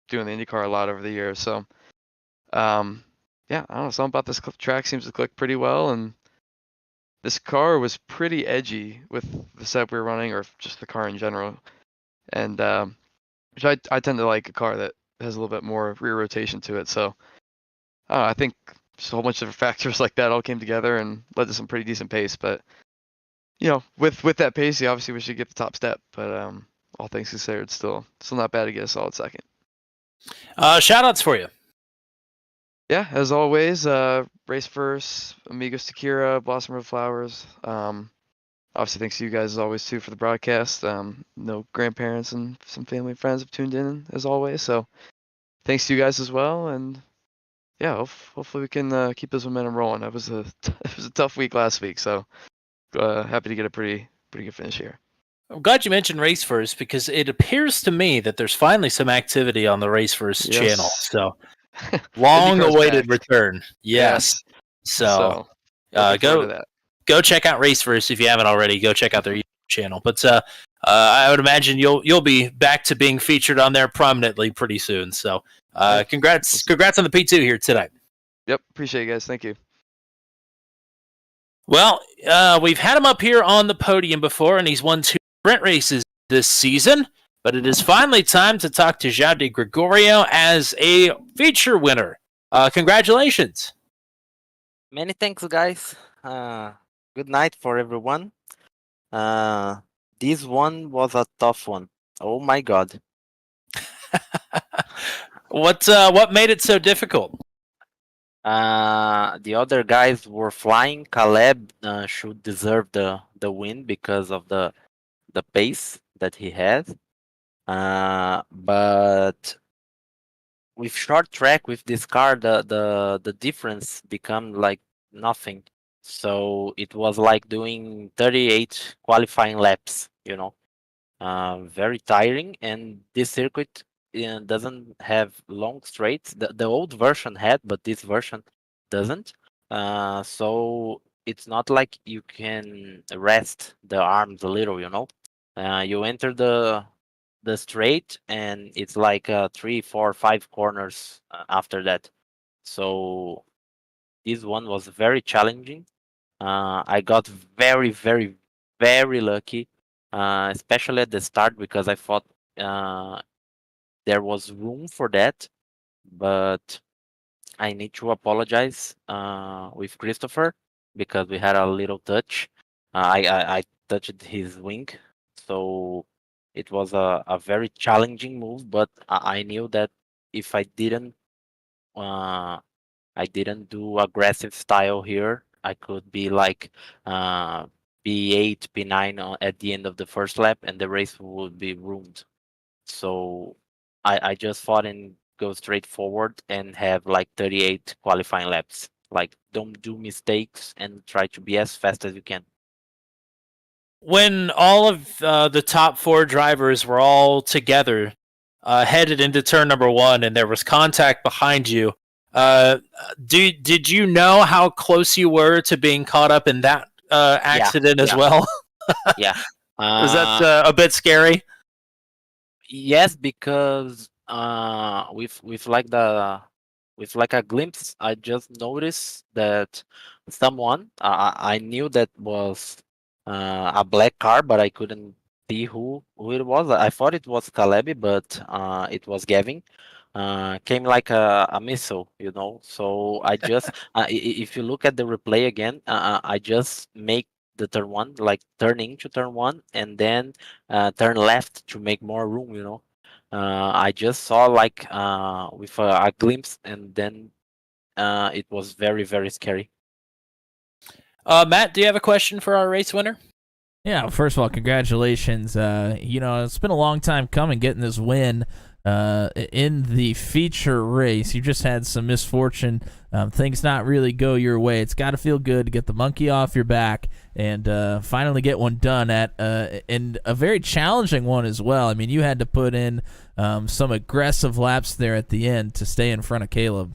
doing the IndyCar a lot over the years. So, yeah, I don't know, something about this track seems to click pretty well, and this car was pretty edgy with the setup we were running, or just the car in general. And which I tend to like a car that has a little bit more rear rotation to it. So, I think just a whole bunch of factors like that all came together and led to some pretty decent pace. But with that pace, you obviously wish you get the top step. But all things considered, still not bad to get a solid second. Shout outs for you. Yeah, as always, Race First, Amigos Tequila, Blossom Red Flowers. Obviously, thanks to you guys as always too for the broadcast. No grandparents and some family and friends have tuned in as always, so thanks to you guys as well. And yeah, hopefully we can keep this momentum rolling. It was a tough week last week, so happy to get a pretty good finish here. I'm glad you mentioned Race First because it appears to me that there's finally some activity on the Race First channel. So long-awaited return. Yes. So looking forward to that. Go check out Race First if you haven't already. Go check out their YouTube channel. But I would imagine you'll be back to being featured on there prominently pretty soon. So congrats on the P2 here tonight. Yep, appreciate you guys. Thank you. Well, we've had him up here on the podium before, and he's won 2 sprint races this season. But it is finally time to talk to João de Gregorio as a feature winner. Congratulations. Many thanks, guys. Good night for everyone. This one was a tough one. Oh my god. What made it so difficult? The other guys were flying. Caleb should deserve the win because of the pace that he has. But with short track with this car, the difference become like nothing. So it was like doing 38 qualifying laps, very tiring. And this circuit doesn't have long straights. The old version had, but this version doesn't. So it's not like you can rest the arms a little, you enter the straight and it's like 3, 4, 5 corners after that. So this one was very challenging. I got very, very, very lucky, especially at the start because I thought there was room for that. But I need to apologize with Christopher because we had a little touch. I touched his wing, so it was a very challenging move. But I knew that if I didn't do aggressive style here, I could be like P8, P9 at the end of the first lap, and the race would be ruined. So I just thought and go straight forward and have like 38 qualifying laps. Like, don't do mistakes and try to be as fast as you can. When all of the top 4 drivers were all together, headed into turn number 1, and there was contact behind you, did you know how close you were to being caught up in that accident as well? Yeah. Was that a bit scary? Yes, because with like a glimpse, I just noticed that someone I knew that was a black car, but I couldn't see who it was. I thought it was Caleb, but it was Gavin. Came like a missile, So I just, if you look at the replay again, I just make the turn 1, like turn into turn 1, and then turn left to make more room, I just saw like with a glimpse, and then it was very, very scary. Matt, do you have a question for our race winner? Yeah, first of all, congratulations. It's been a long time coming getting this win in the feature race. You just had some misfortune. Things not really go your way. It's got to feel good to get the monkey off your back and finally get one done and a very challenging one as well. I mean, you had to put in some aggressive laps there at the end to stay in front of Caleb.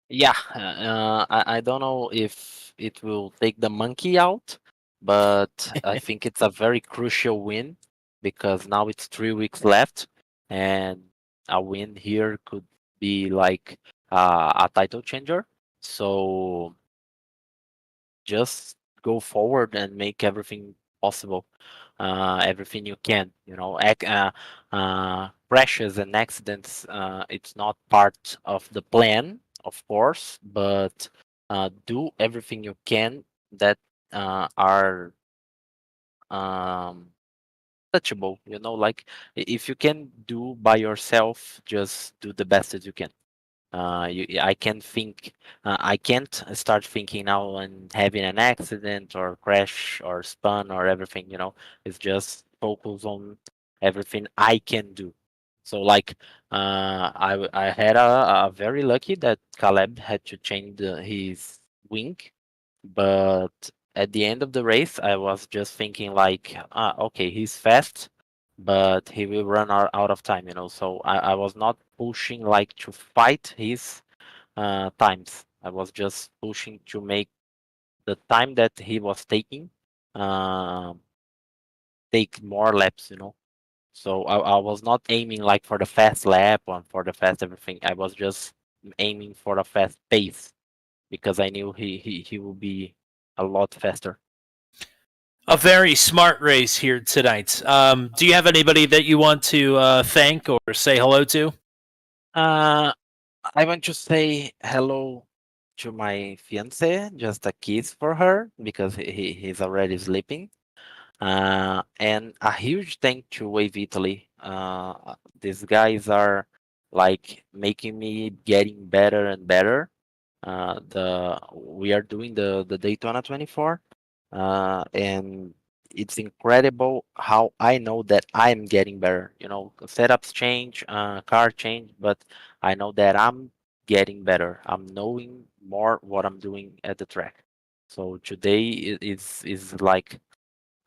Yeah, I don't know if it will take the monkey out, but I think it's a very crucial win because now it's 3 weeks left, and a win here could be like a title changer. So just go forward and make everything possible, everything you can. Crashes and accidents, it's not part of the plan, of course, but do everything you can that are untouchable. Like if you can do by yourself, just do the best that you can. I can't think. I can't start thinking now and having an accident or crash or spun or everything. It's just focus on everything I can do. So like, I had a very lucky that Caleb had to change his wing, but at the end of the race, I was just thinking like, okay, he's fast, but he will run out of time. So I was not pushing like to fight his times. I was just pushing to make the time that he was taking take more laps. So I was not aiming like for the fast lap or for the fast everything. I was just aiming for a fast pace because I knew he will be a lot faster. A very smart race here tonight. Do you have anybody that you want to thank or say hello to? I want to say hello to my fiance, just a kiss for her because he's already sleeping. And a huge thank to Wave Italy. These guys are like making me getting better and better. We are doing the Daytona 24, and it's incredible how I know that I'm getting better. Setups change, car change, but I know that I'm getting better. I'm knowing more what I'm doing at the track. So today is like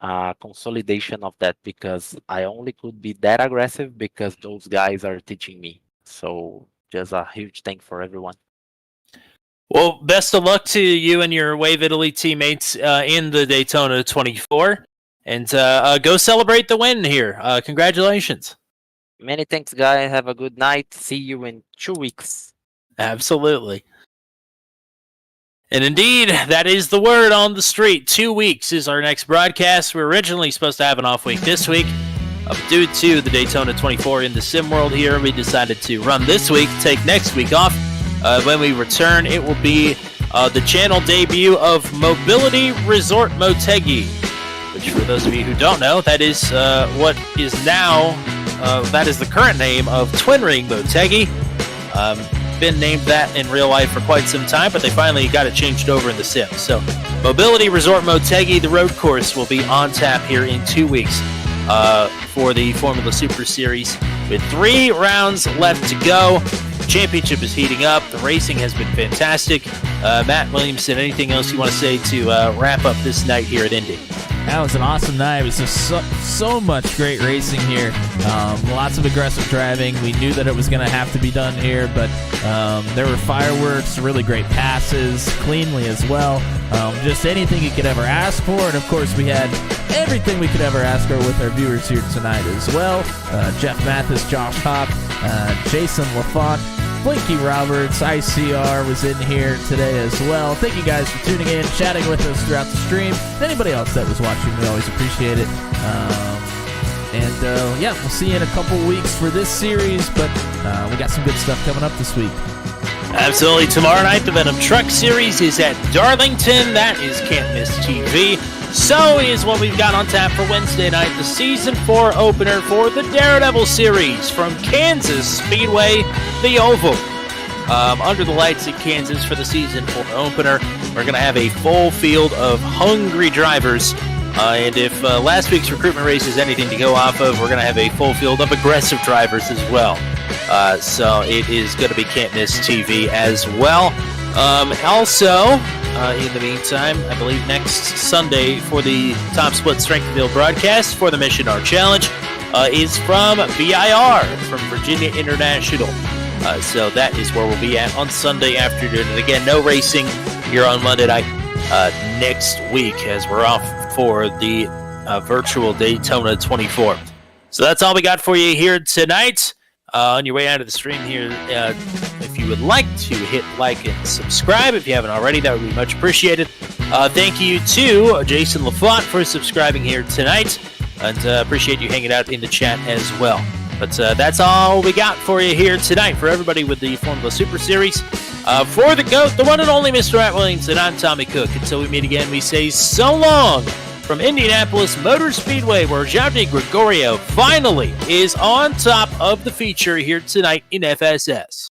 a consolidation of that because I only could be that aggressive because those guys are teaching me. So just a huge thank for everyone. Well, best of luck to you and your Wave Italy teammates in the Daytona 24. And go celebrate the win here. Congratulations. Many thanks, guys. Have a good night. See you in 2 weeks. Absolutely. And indeed, that is the word on the street. 2 weeks is our next broadcast. We were originally supposed to have an off week this week. Due to the Daytona 24 in the sim world here, we decided to run this week, take next week off. When we return, it will be the channel debut of Mobility Resort Motegi, which for those of you who don't know, that is what is now, that is the current name of Twin Ring Motegi. Been named that in real life for quite some time, but they finally got it changed over in the sim. So Mobility Resort Motegi, the road course, will be on tap here in 2 weeks for the Formula Super Series with 3 rounds left to go. The championship is heating up. The racing has been fantastic. Matt Williamson, anything else you want to say to wrap up this night here at Indy? That was an awesome night. It was just so much great racing here. Lots of aggressive driving. We knew that it was going to have to be done here, but there were fireworks, really great passes, cleanly as well. Just anything you could ever ask for. And, of course, we had everything we could ever ask for with our viewers here tonight as well. Jeff Mathis, Josh Hop, Jason LaFont, Blinky Roberts, ICR was in here today as well. Thank you guys for tuning in, chatting with us throughout the stream. Anybody else that was watching, we always appreciate it. Yeah, we'll see you in a couple weeks for this series, but we got some good stuff coming up this week. Absolutely. Tomorrow night, the Venom Truck Series is at Darlington. That is Can't Miss TV. So is what we've got on tap for Wednesday night, the Season 4 opener for the Daredevil Series from Kansas Speedway, the Oval. Under the lights at Kansas for the Season 4 opener. We're going to have a full field of hungry drivers. And if last week's recruitment race is anything to go off of, we're going to have a full field of aggressive drivers as well. So it is going to be Can't Miss TV as well. Also, in the meantime, I believe next Sunday for the Top Split Strength Field broadcast for the Mission R Challenge is from VIR, from Virginia International. So that is where we'll be at on Sunday afternoon. And again, no racing here on Monday night next week as we're off for the virtual Daytona 24. So that's all we got for you here tonight. On your way out of the stream here, if you would like to hit like and subscribe, if you haven't already, that would be much appreciated. Thank you to Jason LaFont for subscribing here tonight, and appreciate you hanging out in the chat as well. But that's all we got for you here tonight for everybody with the Formula Super Series. For the GOAT, the one and only Mr. Matt Williams, and I'm Tommy Cook. Until we meet again, we say so long from Indianapolis Motor Speedway, where Jaude Gregorio finally is on top of the feature here tonight in FSS.